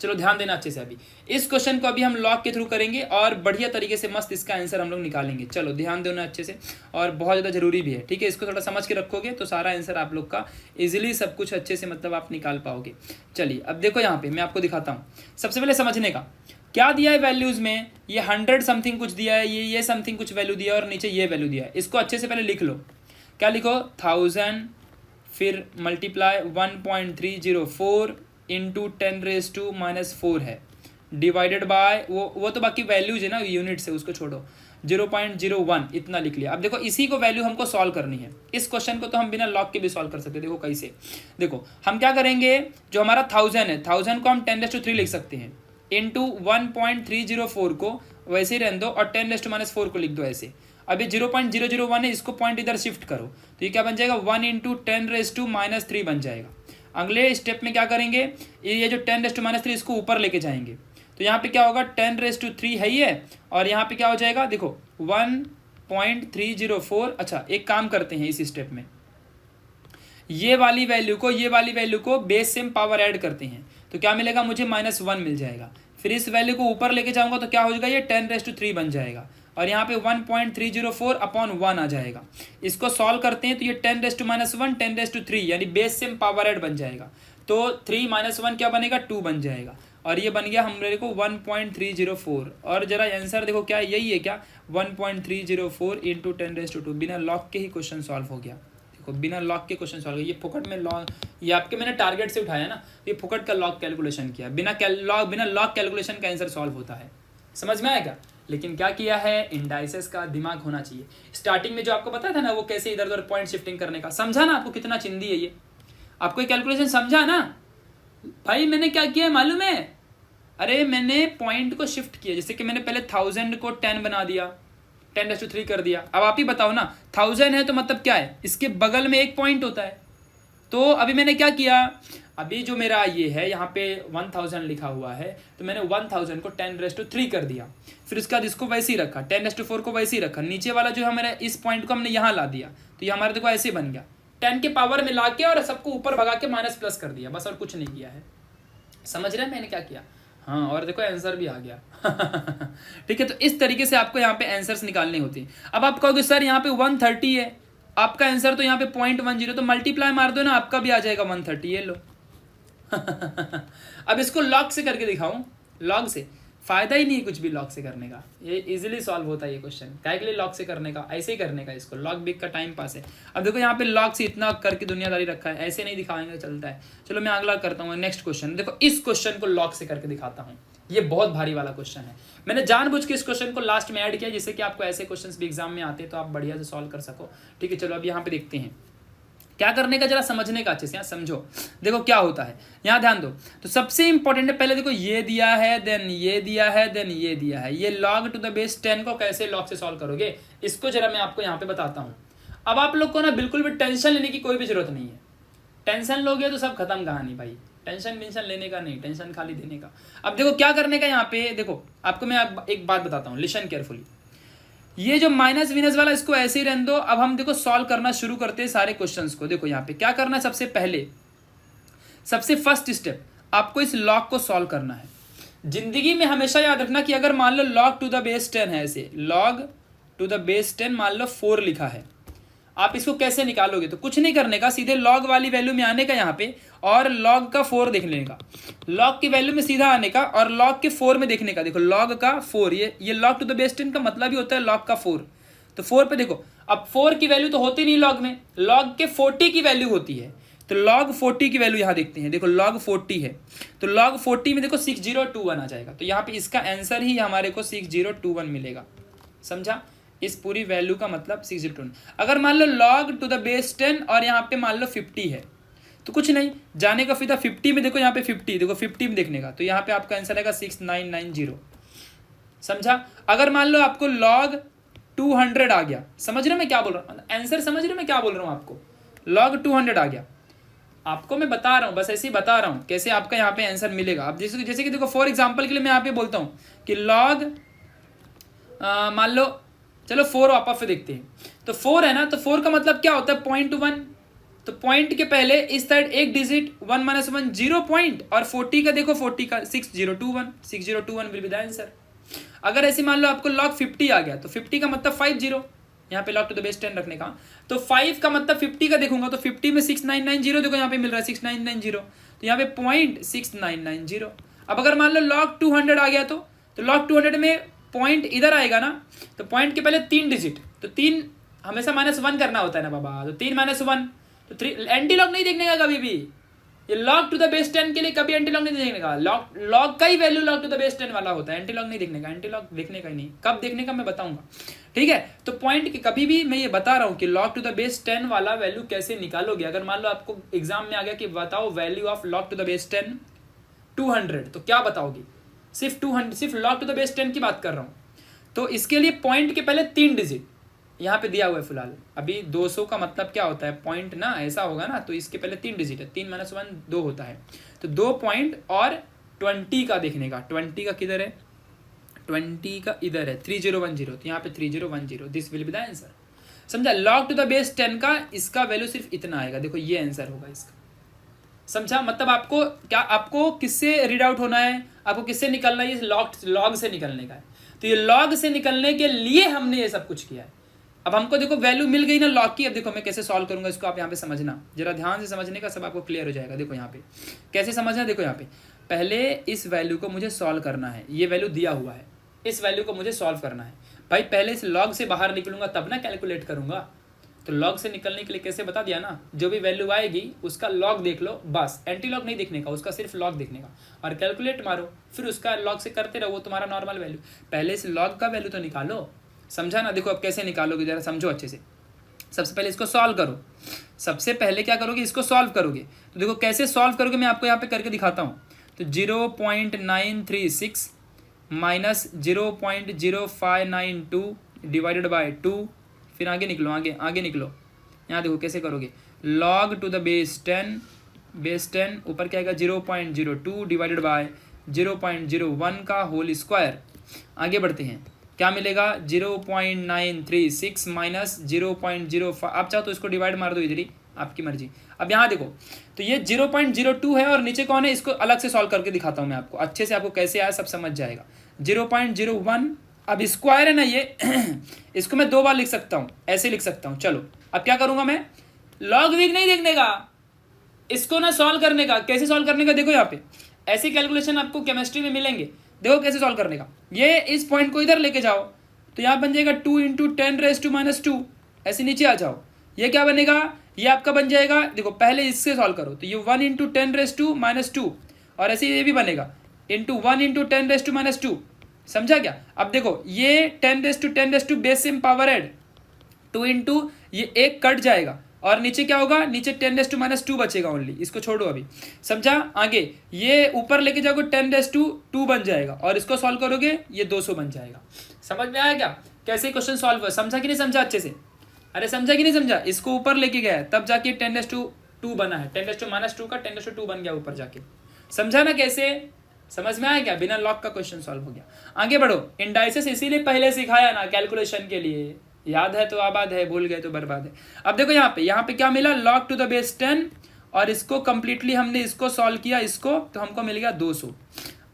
चलो ध्यान देना अच्छे से। अभी इस क्वेश्चन को अभी हम लॉग के थ्रू करेंगे और बढ़िया तरीके से मस्त इसका आंसर हम लोग निकालेंगे। चलो ध्यान देना अच्छे से, और बहुत ज़्यादा जरूरी भी है, ठीक है? इसको थोड़ा समझ के रखोगे तो सारा आंसर आप लोग का ईजिली सब कुछ अच्छे से मतलब आप निकाल पाओगे। चलिए अब देखो यहाँ पे मैं आपको दिखाता हूँ। सबसे पहले समझने का क्या दिया है वैल्यूज में, ये 100 समथिंग कुछ दिया है, ये समथिंग कुछ वैल्यू दिया है और नीचे ये वैल्यू दिया है। इसको अच्छे से पहले लिख लो। क्या लिखो, 1000 फिर मल्टीप्लाई 1.304 इंटू 10⁻⁻4 है, डिवाइडेड बाय वो तो बाकी वैल्यूज है ना, यूनिट से उसको छोड़ो, 0.01 इतना लिख लिया। अब देखो इसी को वैल्यू हमको सॉल्व करनी है। इस क्वेश्चन को तो हम बिना लॉग के भी सॉल्व कर सकते हैं। देखो कैसे, देखो हम क्या करेंगे, जो हमारा 1000 है, 1000 को हम 10⁻³ लिख सकते हैं, इंटू 1.304 को वैसे ही रहने दो और 10⁻⁻4 को लिख दो ऐसे। अभी 0.001 है, इसको पॉइंट इधर शिफ्ट करो तो ये क्या बन जाएगा, 1 इंटू 10⁻³ बन जाएगा। अगले स्टेप में क्या करेंगे, ये जो 10⁻³ इसको ऊपर लेके जाएंगे तो यहाँ पे क्या होगा, 10⁻³ है ये, और यहाँ पे क्या हो जाएगा देखो 1.304। अच्छा एक काम करते हैं, इस स्टेप में ये वाली वैल्यू को बेस से पावर ऐड करते हैं तो क्या मिलेगा मुझे, -1 मिल जाएगा। फिर इस वैल्यू को ऊपर लेके जाऊंगा तो क्या हो जाएगा, ये 10⁻³ बन जाएगा और यहाँ पे 1.304/1 आ जाएगा। इसको सॉल्व करते हैं तो ये 10⁻⁻1 10⁻³ यानी बेस सेम पावर ऐड बन जाएगा। तो 3 - 1 क्या बनेगा, 2 बन जाएगा, और ये बन गया हमारे को 1.304। और जरा आंसर देखो क्या यही है क्या, 1.304 इंटू 10⁻²। बिना लॉग के ही क्वेश्चन सॉल्व हो गया। देखो बिना लॉग के क्वेश्चन सॉल्व, ये फुकट में लॉग, ये आपके मैंने टारगेट से उठाया ना, ये फुकट का लॉग कैलकुलेशन किया। बिना लॉग कैलकुलेशन का आंसर सॉल्व होता है। समझ में आएगा? लेकिन क्या किया है, इंडाइसेस का दिमाग होना चाहिए। स्टार्टिंग में जो आपको पता था ना, वो कैसे इधर उधर पॉइंट शिफ्टिंग करने का, समझा ना आपको कितना चिंदी है ये, आपको कैलकुलेशन समझा ना भाई। मैंने क्या किया मालूम है, अरे मैंने पॉइंट को शिफ्ट किया। जैसे कि मैंने पहले 1000 को 10 बना दिया, 10⁻³ कर दिया। अब आप ही बताओ ना, 1000 है तो मतलब क्या है, इसके बगल में एक पॉइंट होता है। तो अभी मैंने क्या किया, अभी जो मेरा ये है यहाँ पे 1000 लिखा हुआ है तो मैंने 1000 को 10⁻³ कर दिया। फिर उसके बाद इसको वैसे ही रखा, 10⁻4 को वैसे ही रखा। नीचे वाला जो है हमारा, इस पॉइंट को हमने यहाँ ला दिया तो ये हमारे देखो ऐसे बन गया, 10 के पावर में ला के और सबको ऊपर भगा के माइनस प्लस कर दिया, बस और कुछ नहीं किया है। समझ रहे हैं मैंने क्या किया? हाँ, और देखो आंसर भी आ गया। ठीक है, तो इस तरीके से आपको यहाँ पे आंसर्स निकालने होते हैं। अब आप कहोगे सर यहाँ पे 130 है, आपका आंसर तो यहाँ पे 0.10, तो मल्टीप्लाई मार दो ना, आपका भी आ जाएगा 130। ये लो। अब इसको लॉग से करके दिखाऊं, लॉग से फायदा ही नहीं है कुछ भी लॉग से करने का। ये इजीली सॉल्व होता है ये क्वेश्चन, काय के लिए लॉग से करने का, ऐसे ही करने का इसको। लॉग बिग का टाइम पास है। अब देखो यहाँ पे लॉग से इतना करके दुनियादारी रखा है, ऐसे नहीं दिखाएंगे चलता है। चलो मैं अगला करता हूँ, नेक्स्ट क्वेश्चन। देखो इस क्वेश्चन को लॉग से करके दिखाता हूँ। ये बहुत भारी वाला क्वेश्चन है। मैंने जानबूझ के इस क्वेश्चन को लास्ट में ऐड किया जिससे कि आपको ऐसे क्वेश्चंस भी एग्जाम में आते हैं तो आप बढ़िया से सॉल्व कर सको। ठीक है, चलो अब यहाँ पे देखते हैं क्या करने का, जरा समझने का अच्छे से, यहाँ समझो। देखो क्या होता है, यहाँ ध्यान दो। तो सबसे इंपॉर्टेंट है, पहले देखो ये दिया है, देन ये दिया है, देन ये दिया है। ये log to the base 10 को कैसे log से सॉल्व करोगे, इसको जरा मैं आपको यहाँ पे बताता हूँ। अब आप लोग को ना बिल्कुल भी टेंशन लेने की कोई भी जरूरत नहीं है। टेंशन लोगे तो सब खत्म कहानी भाई। टेंशन लेने का नहीं, टेंशन खाली देने का। अब देखो क्या करने का यहाँ पे, देखो आपको मैं एक बात बताता हूँ, लिसन केयरफुली। ये जो माइनस विनस वाला इसको ऐसे ही रहने दो। अब हम देखो सॉल्व करना शुरू करते हैं सारे क्वेश्चंस को। देखो यहाँ पे क्या करना है, सबसे पहले सबसे फर्स्ट स्टेप आपको इस लॉग को सॉल्व करना है। जिंदगी में हमेशा याद रखना कि अगर मान लो log टू द बेस 10 है, ऐसे log टू द बेस 10 मान लो 4 लिखा है, आप इसको कैसे निकालोगे। तो कुछ नहीं करने का, सीधे log वाली वैल्यू में आने का यहाँ पे और log का 4 देख लेने का। log की वैल्यू में सीधा आने का और log के 4 में देखने का। देखो log का 4, ये log टू द बेस 10 का मतलब ही होता है log का 4। तो 4 पे देखो, अब 4 की वैल्यू तो होती नहीं log में, log के 40 की वैल्यू होती है। तो log 40 की वैल्यू यहाँ देखते हैं। देखो log 40 है, तो log 40 में देखो 6021 आ जाएगा। तो यहाँ पे इसका आंसर ही हमारे को 6021 मिलेगा। समझा, इस पूरी वैल्यू का मतलब 6021। अगर मान लो log टू द बेस 10 और यहाँ पे मान लो 50 है, तो कुछ नहीं, जाने का फिर 50 में देखो, यहाँ पे 50, देखो 50 में देखने का, तो यहाँ पे आपका आंसर आएगा 6990। समझा। अगर मान लो आपको log 200 आ गया, समझ रहे हो मैं क्या बोल रहा हूँ, आंसर समझ रहे हो मैं क्या बोल रहा हूँ आपको। log 200 आ गया, आपको मैं बता रहा हूँ, बस ऐसे ही बता रहा हूँ कैसे आपका यहाँ पे आंसर मिलेगा। अब जैसे कि देखो फॉर एग्जांपल के लिए मैं यहाँ पे बोलता हूँ कि log मान लो, चलो 4 वापस फिर देखते हैं। तो 4 है ना, तो 4 का मतलब क्या होता है, पॉइंट 1। तो पॉइंट के पहले इस साइड एक डिजिट 1 - 1 0 पॉइंट, और 40 का देखो 40 का 6021 विल बी द आंसर। अगर ऐसे मान लो आपको log 50 आ गया, तो 50 का मतलब 50, यहाँ पे log टू द बेस 10 रखने का। तो 5 का मतलब 50 का देखूंगा, तो 50 में 6990 देखो यहाँ पे मिल रहा है 6990, तो यहाँ पे 0.6990। अब अगर मान लो log 200 आ गया, तो log 200 में पॉइंट इधर आएगा ना, तो पॉइंट के पहले 3 डिजिट, तो 3 हमेशा -1 करना होता है ना बाबा, तो 3 - 1, तो 3 एंटी लॉग नहीं देखने का कभी भी। ये log टू द बेस 10 के लिए कभी एंटी लॉग नहीं देखने का। log का ही value log to the base 10 वाला होता है, एंटी लॉग नहीं देखने का। एंटी लॉग देखने का ही नहीं, कब देखने का मैं बताऊंगा। ठीक है, तो पॉइंट के कभी भी मैं ये बता रहा हूँ कि log टू द बेस 10 वाला वैल्यू कैसे निकालोगे। अगर मान लो आपको एग्जाम में आ गया कि बताओ value of log to the base 10 200, तो क्या बताओगे, सिर्फ 200, सिर्फ log टू द बेस 10 की बात कर रहा हूँ। तो इसके लिए पॉइंट के पहले 3 डिजिट यहाँ पे दिया हुआ है फिलहाल। अभी 200 का मतलब क्या होता है, पॉइंट ना ऐसा होगा ना, तो इसके पहले 3 डिजिट है, 3 - 1 2 होता है, तो 2 पॉइंट और 20 का देखने का। 20 का किधर है, 20 का इधर है 3010, तो यहाँ पे 3010, this will be the answer. समझा। log टू द बेस 10 का इसका वैल्यू सिर्फ इतना आएगा, देखो ये आंसर होगा इसका। समझा, मतलब आपको क्या, आपको किससे रीड आउट होना है, आपको किससे निकलना है, ये log से निकलने का है। तो ये log से निकलने के लिए हमने ये सब कुछ किया है। अब हमको देखो वैल्यू मिल गई ना log की। अब देखो मैं कैसे सॉल्व करूंगा इसको, आप यहाँ पे समझना, जरा ध्यान से समझने का, सब आपको क्लियर हो जाएगा। देखो यहाँ पे कैसे समझना, देखो यहाँ पे पहले इस वैल्यू को मुझे सॉल्व करना है, ये वैल्यू दिया हुआ है, इस वैल्यू को मुझे सॉल्व करना है भाई। पहले इस log से बाहर निकलूंगा तब ना कैलकुलेट करूंगा। तो log से निकलने के लिए कैसे बता दिया ना, जो भी वैल्यू आएगी उसका log देख लो, बस एंटी लॉग नहीं देखने का, उसका सिर्फ log देखने का और कैलकुलेट मारो, फिर उसका log से करते रहो, वो तुम्हारा नॉर्मल वैल्यू। पहले इस log का वैल्यू तो निकालो। समझा ना। देखो अब कैसे निकालोगे, जरा समझो अच्छे से। सबसे पहले इसको सॉल्व करो, सबसे पहले क्या करोगे, इसको सॉल्व करोगे। तो देखो कैसे सॉल्व करोगे, मैं आपको यहाँ पे करके दिखाता हूँ। तो 0.936 माइनस 0.0592 डिवाइडेड बाय 2, फिर आगे निकलो, आगे निकलो। यहाँ देखो कैसे करोगे, log टू द बेस 10 ऊपर क्या आएगा 0.02 डिवाइडेड बाय 0.01 का होल स्क्वायर। आगे बढ़ते हैं, क्या मिलेगा 0.936 माइनस 0.05। आप चाहो तो इसको डिवाइड मार दो इधर ही, आपकी मर्जी। अब यहाँ देखो, तो ये 0.02 है और नीचे कौन है, इसको अलग से सॉल्व करके दिखाता हूँ मैं आपको, अच्छे से आपको कैसे आया सब समझ जाएगा। 0.01, अब स्क्वायर है ना ये इसको मैं 2 बार लिख सकता हूँ, ऐसे लिख सकता हूँ। चलो अब क्या करूँगा मैं, log वीक नहीं देखने का, इसको ना सॉल्व करने का। कैसे सॉल्व करने का, देखो यहाँ पे ऐसे कैलकुलेशन आपको केमिस्ट्री में मिलेंगे। देखो कैसे सॉल्व करने का, ये इस पॉइंट को इधर लेके जाओ तो यहाँ बन जाएगा 2 × 10⁻², ऐसे नीचे आ जाओ, ये क्या बनेगा, ये आपका बन जाएगा, देखो पहले इससे सॉल्व करो तो ये 1 × 10⁻², और ऐसे ये भी बनेगा इंटू 1 × 10⁻², समझा क्या। अब देखो ये 10⁻10⁻² बेस सेम पावर ऐड 2 × ये एक कट जाएगा और नीचे क्या होगा, नीचे 10⁻² बचेगा ओनली, इसको छोड़ो अभी, समझा। आगे ये ऊपर लेके जाओगे 10⁻2 बन जाएगा और इसको सॉल्व करोगे ये 200 बन जाएगा। समझ में आया क्या कैसे क्वेश्चन सॉल्व हुआ, समझा कि नहीं समझा अच्छे से, अरे समझा कि नहीं समझा। इसको ऊपर लेके गया तब जाके 10⁻2 बना है, 10⁻2 का 10⁻2 बन गया ऊपर जाके, समझा ना कैसे, समझ में आया क्या, बिना लॉग का क्वेश्चन सॉल्व हो गया। आगे बढ़ो, इंडाइसेस इसीलिए पहले सिखाया ना कैलकुलेशन के लिए, याद है तो आबाद है, भूल गए तो बर्बाद है। अब देखो यहाँ पे क्या मिला, log to the base 10, और इसको कंप्लीटली हमने इसको सॉल्व किया इसको, तो हमको मिल गया 200।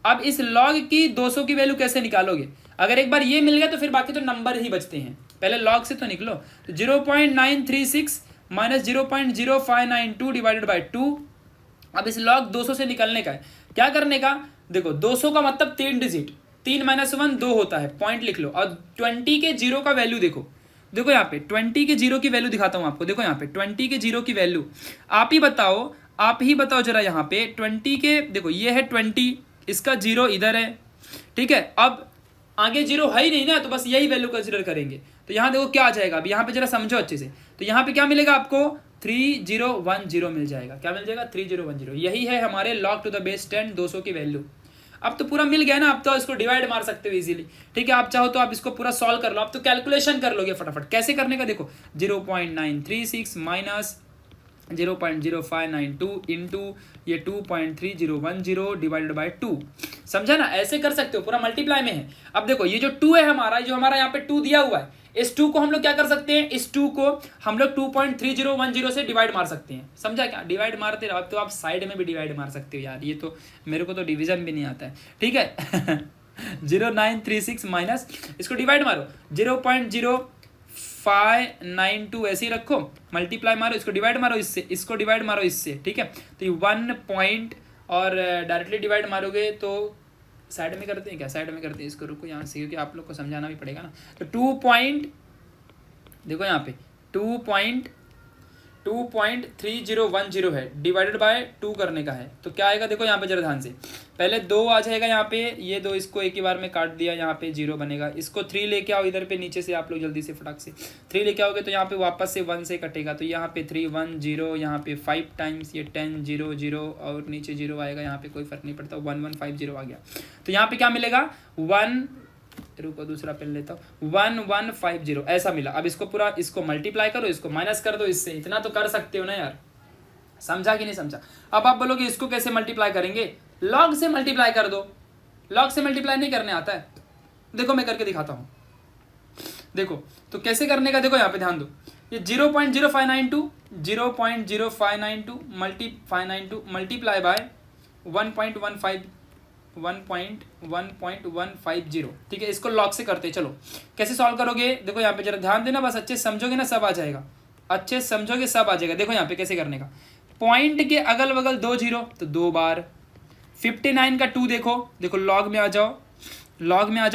अब इस log की 200 की वैल्यू कैसे निकालोगे, अगर एक बार ये मिल गया तो फिर बाकी तो नंबर ही बचते हैं, पहले log से तो निकलो। तो 0.936 माइनस 0.0592 डिवाइडेड बाई 2। अब इस log 200 से निकलने का है, क्या करने का, देखो 200 का मतलब 3 डिजिट, 3 - 1 2 होता है, पॉइंट लिख लो, और 20 के 0 का वैल्यू देखो यहाँ पे 20 के 0 की वैल्यू दिखाता हूं आपको, देखो यहाँ पे 20 के 0 की वैल्यू, आप ही बताओ जरा यहाँ पे 20 के, देखो ये है 20, इसका 0 इधर है, ठीक है। अब आगे 0 है ही नहीं ना, तो बस यही वैल्यू कंसिडर करेंगे, तो यहाँ देखो क्या आ जाएगा, अब यहाँ पे जरा समझो अच्छे से, तो यहाँ पे क्या मिलेगा आपको 3010 मिल जाएगा, क्या मिल जाएगा 3010, यही है हमारे log to the base 10 200 की वैल्यू। अब तो पूरा मिल गया ना, अब तो इसको डिवाइड मार सकते हो इजीली, ठीक है। आप चाहो तो आप इसको पूरा सॉल्व कर लो, अब तो कैलकुलेशन कर लोगे फटाफट, कैसे करने का देखो, 0.936 माइनस 0.0592 इंटू ये 2.3010 डिवाइडेड बाई 2, समझा ना, ऐसे कर सकते हो, पूरा मल्टीप्लाई में है। अब देखो ये जो 2 है हमारा, जो हमारा यहाँ पे 2 दिया हुआ है, इस 2 को हम लोग क्या कर सकते हैं, इस 2 को हम लोग 2.3010 से डिवाइड मार सकते हैं, समझा क्या, डिवाइड मारते रहो। अब तो आप साइड में भी डिवाइड मार सकते हो यार, ये तो मेरे को तो डिवीजन भी नहीं आता है, ठीक है। 0.936 माइनस इसको डिवाइड मारो 0.0592 ऐसे ही रखो, मल्टीप्लाई मारो, इसको डिवाइड मारो इससे, इसको डिवाइड मारो इससे, ठीक है। तो ये 1 पॉइंट और डायरेक्टली डिवाइड मारोगे तो साइड में करते हैं क्या, साइड में करते हैं इसको, रुको यहाँ से क्योंकि आप लोग को समझाना भी पड़ेगा ना। तो 2 पॉइंट, देखो यहाँ पे 2.3010 है, डिवाइडेड बाय 2 करने का है, तो क्या आएगा, देखो यहाँ पे जरा ध्यान से, पहले 2 आ जाएगा यहाँ पे, ये 2 इसको एक ही बार में काट दिया, यहाँ पे 0 बनेगा, इसको 3 लेके आओ इधर पे, नीचे से आप लोग जल्दी से फटाक से 3 लेके आओगे तो यहाँ पे वापस से 1 से कटेगा, तो यहाँ पे 310, यहाँ पे 5 टाइम्स ये 10 0 0 और नीचे 0 आएगा, यहाँ पे कोई फर्क नहीं पड़ता, 1150 आ गया। तो यहाँ पे क्या मिलेगा 1, रुको दूसरा पेन लेता हूँ, 1150 ऐसा मिला। अब इसको पूरा, इसको मल्टीप्लाई करो, इसको माइनस कर दो इससे, इतना तो कर सकते हो ना यार, समझा कि नहीं समझा। अब आप बोलोगे इसको कैसे मल्टीप्लाई करेंगे, लॉग से मल्टीप्लाई कर दो, लॉग से मल्टीप्लाई नहीं करने आता है, देखो मैं करके दिखाता हूँ, देखो तो कैसे करने का, देखो यहाँ पे ध्यान दो, ये 0.0592 मल्टीप्लाई बाय 1.150, ठीक है। इसको लॉग से करते हैं, चलो कैसे सॉल्व करोगे, देखो यहाँ पे जरा ध्यान देना, बस अच्छे समझोगे ना सब आ जाएगा, अच्छे समझोगे सब आ जाएगा। देखो यहाँ पे कैसे करने का, पॉइंट के अगल बगल 2 0 तो 2 बार, 59 का 2 देखो लॉग में आ जाओ,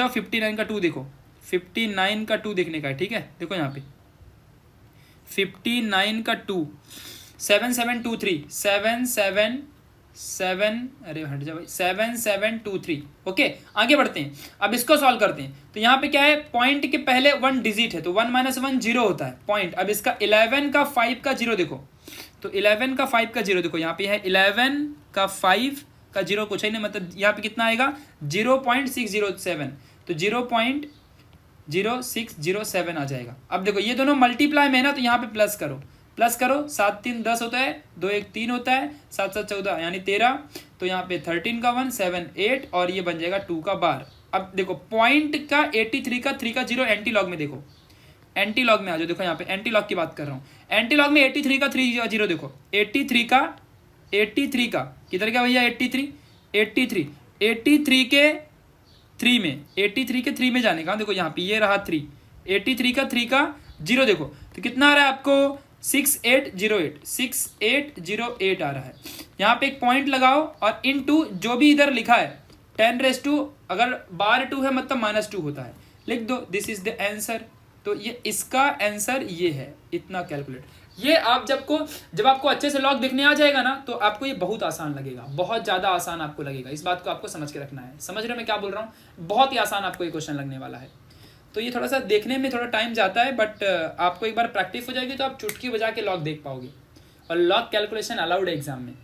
59 का 2 देखो, 59 का 2 देखने का है, ठीक है। देखो यहाँ पे 59 का 2 7723 अरे हट जा भाई, 7723, ओके। आगे बढ़ते हैं, अब इसको सॉल्व करते हैं। तो यहाँ पे क्या है, पॉइंट के पहले 1 डिजिट है तो 1 - 1 0 होता है पॉइंट। अब इसका 11 का 5 का 0 देखो, तो 11 का 5 का 0 देखो, यहाँ पे है 11 का 5 का 0 कुछ है नहीं, मतलब यहाँ पे कितना आएगा 0.607, तो 0.0607 आ जाएगा। अब देखो ये दोनों मल्टीप्लाई में है ना, तो यहाँ पे प्लस करो 7 3 10 होता है, 2 1 3 होता है, 7 7 14 यानी 13, तो यहाँ पे 13 का 1 7 8 और ये बन जाएगा 2 का बार। अब देखो पॉइंट का 83 का 3 का 0 एंटी लॉग में, देखो एंटी लॉग में आ जाओ, देखो यहाँ पे एंटी लॉग की बात कर रहा हूँ, एंटी लॉग में 83 का 3 का 0 देखो, 83 का किधर क्या भैया 83 के 3 में जाने का, देखो यहाँ पे ये रहा 3, 83 का 3 का 0 देखो, तो कितना आ रहा है आपको 6808 आ रहा है। यहाँ पे एक पॉइंट लगाओ और इनटू जो भी इधर लिखा है 10⁻², अगर बार 2 है मतलब -2 होता है, लिख दो, दिस इज द आंसर। तो ये इसका आंसर ये है, इतना कैलकुलेट। ये आप जब आपको अच्छे से लॉग दिखने आ जाएगा ना, तो आपको ये बहुत आसान लगेगा, बहुत ज़्यादा आसान आपको लगेगा। इस बात को आपको समझ के रखना है। समझ रहे हो मैं क्या बोल रहा हूँ? बहुत ही आसान आपको ये क्वेश्चन लगने वाला है। तो ये थोड़ा सा देखने में थोड़ा टाइम जाता है, बट आपको एक बार प्रैक्टिस हो जाएगी तो आप चुटकी बजा के लॉग देख पाओगे। और लॉग कैलकुलेशन अलाउड है एग्जाम में,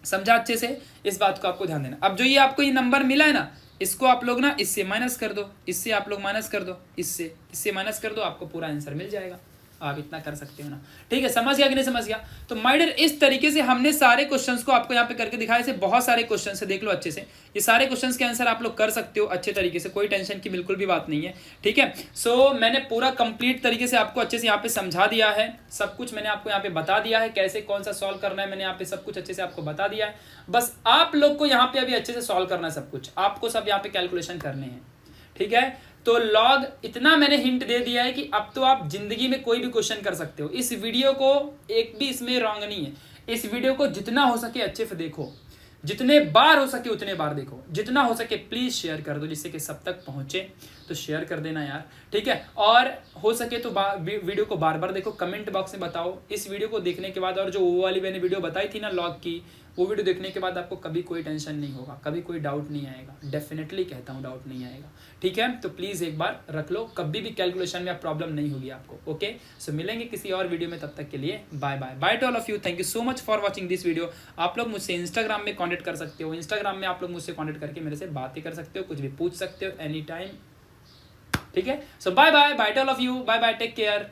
समझा अच्छे से? इस बात को आपको ध्यान देना। अब जो ये आपको ये नंबर मिला है ना, इसको आप लोग ना इससे माइनस कर दो, इससे आप लोग माइनस कर दो, इससे माइनस कर दो, आपको पूरा आंसर मिल जाएगा। आप इतना कर सकते हो ना, ठीक है? समझ गया कि नहीं समझ गया? तो माय डियर, इस तरीके से हमने सारे क्वेश्चंस को आपको यहाँ पे करके दिखाया। ऐसे बहुत सारे क्वेश्चंस है, देख लो अच्छे से। ये सारे क्वेश्चंस के आंसर आप लोग कर सकते हो अच्छे तरीके से, कोई टेंशन की बिल्कुल भी बात नहीं है, ठीक है? सो मैंने पूरा कंप्लीट तरीके से आपको अच्छे से यहाँ पे समझा दिया है, सब कुछ मैंने आपको यहाँ पे बता दिया है, कैसे कौन सा सॉल्व करना है, मैंने यहाँ पे सब कुछ अच्छे से आपको बता दिया है। बस आप लोग को यहाँ पे अभी अच्छे से सॉल्व करना है, सब कुछ आपको सब यहाँ पे कैलकुलेशन करने हैं, ठीक है? तो लॉग इतना मैंने हिंट दे दिया है कि अब तो आप जिंदगी में कोई भी क्वेश्चन कर सकते हो। इस वीडियो को एक भी इसमें रॉन्ग नहीं है। इस वीडियो को जितना हो सके अच्छे से देखो, जितने बार हो सके उतने बार देखो, जितना हो सके प्लीज शेयर कर दो, जिससे कि सब तक पहुंचे। तो शेयर कर देना यार, ठीक है? और हो सके तो वीडियो को बार बार देखो, कमेंट बॉक्स में बताओ इस वीडियो को देखने के बाद। और जो वो वाली मैंने वीडियो बताई थी ना लॉग की, वो वीडियो देखने के बाद आपको कभी कोई टेंशन नहीं होगा, कभी कोई डाउट नहीं आएगा। डेफिनेटली कहता हूँ डाउट नहीं आएगा, ठीक है? तो प्लीज़ एक बार रख लो, कभी भी कैलकुलेशन में प्रॉब्लम नहीं होगी आपको। ओके, सो मिलेंगे किसी और वीडियो में, तब तक के लिए bye bye. Bye to all of you, thank you so much for watching this video. आप लोग मुझसे इंस्टाग्राम में कॉन्टेक्ट कर सकते हो, इंस्टाग्राम में आप लोग मुझसे कॉन्टेक्ट करके मेरे से बातें कर सकते हो, कुछ भी पूछ सकते हो एनी टाइम, ठीक है? So bye bye, bye to all of you, bye bye, take care.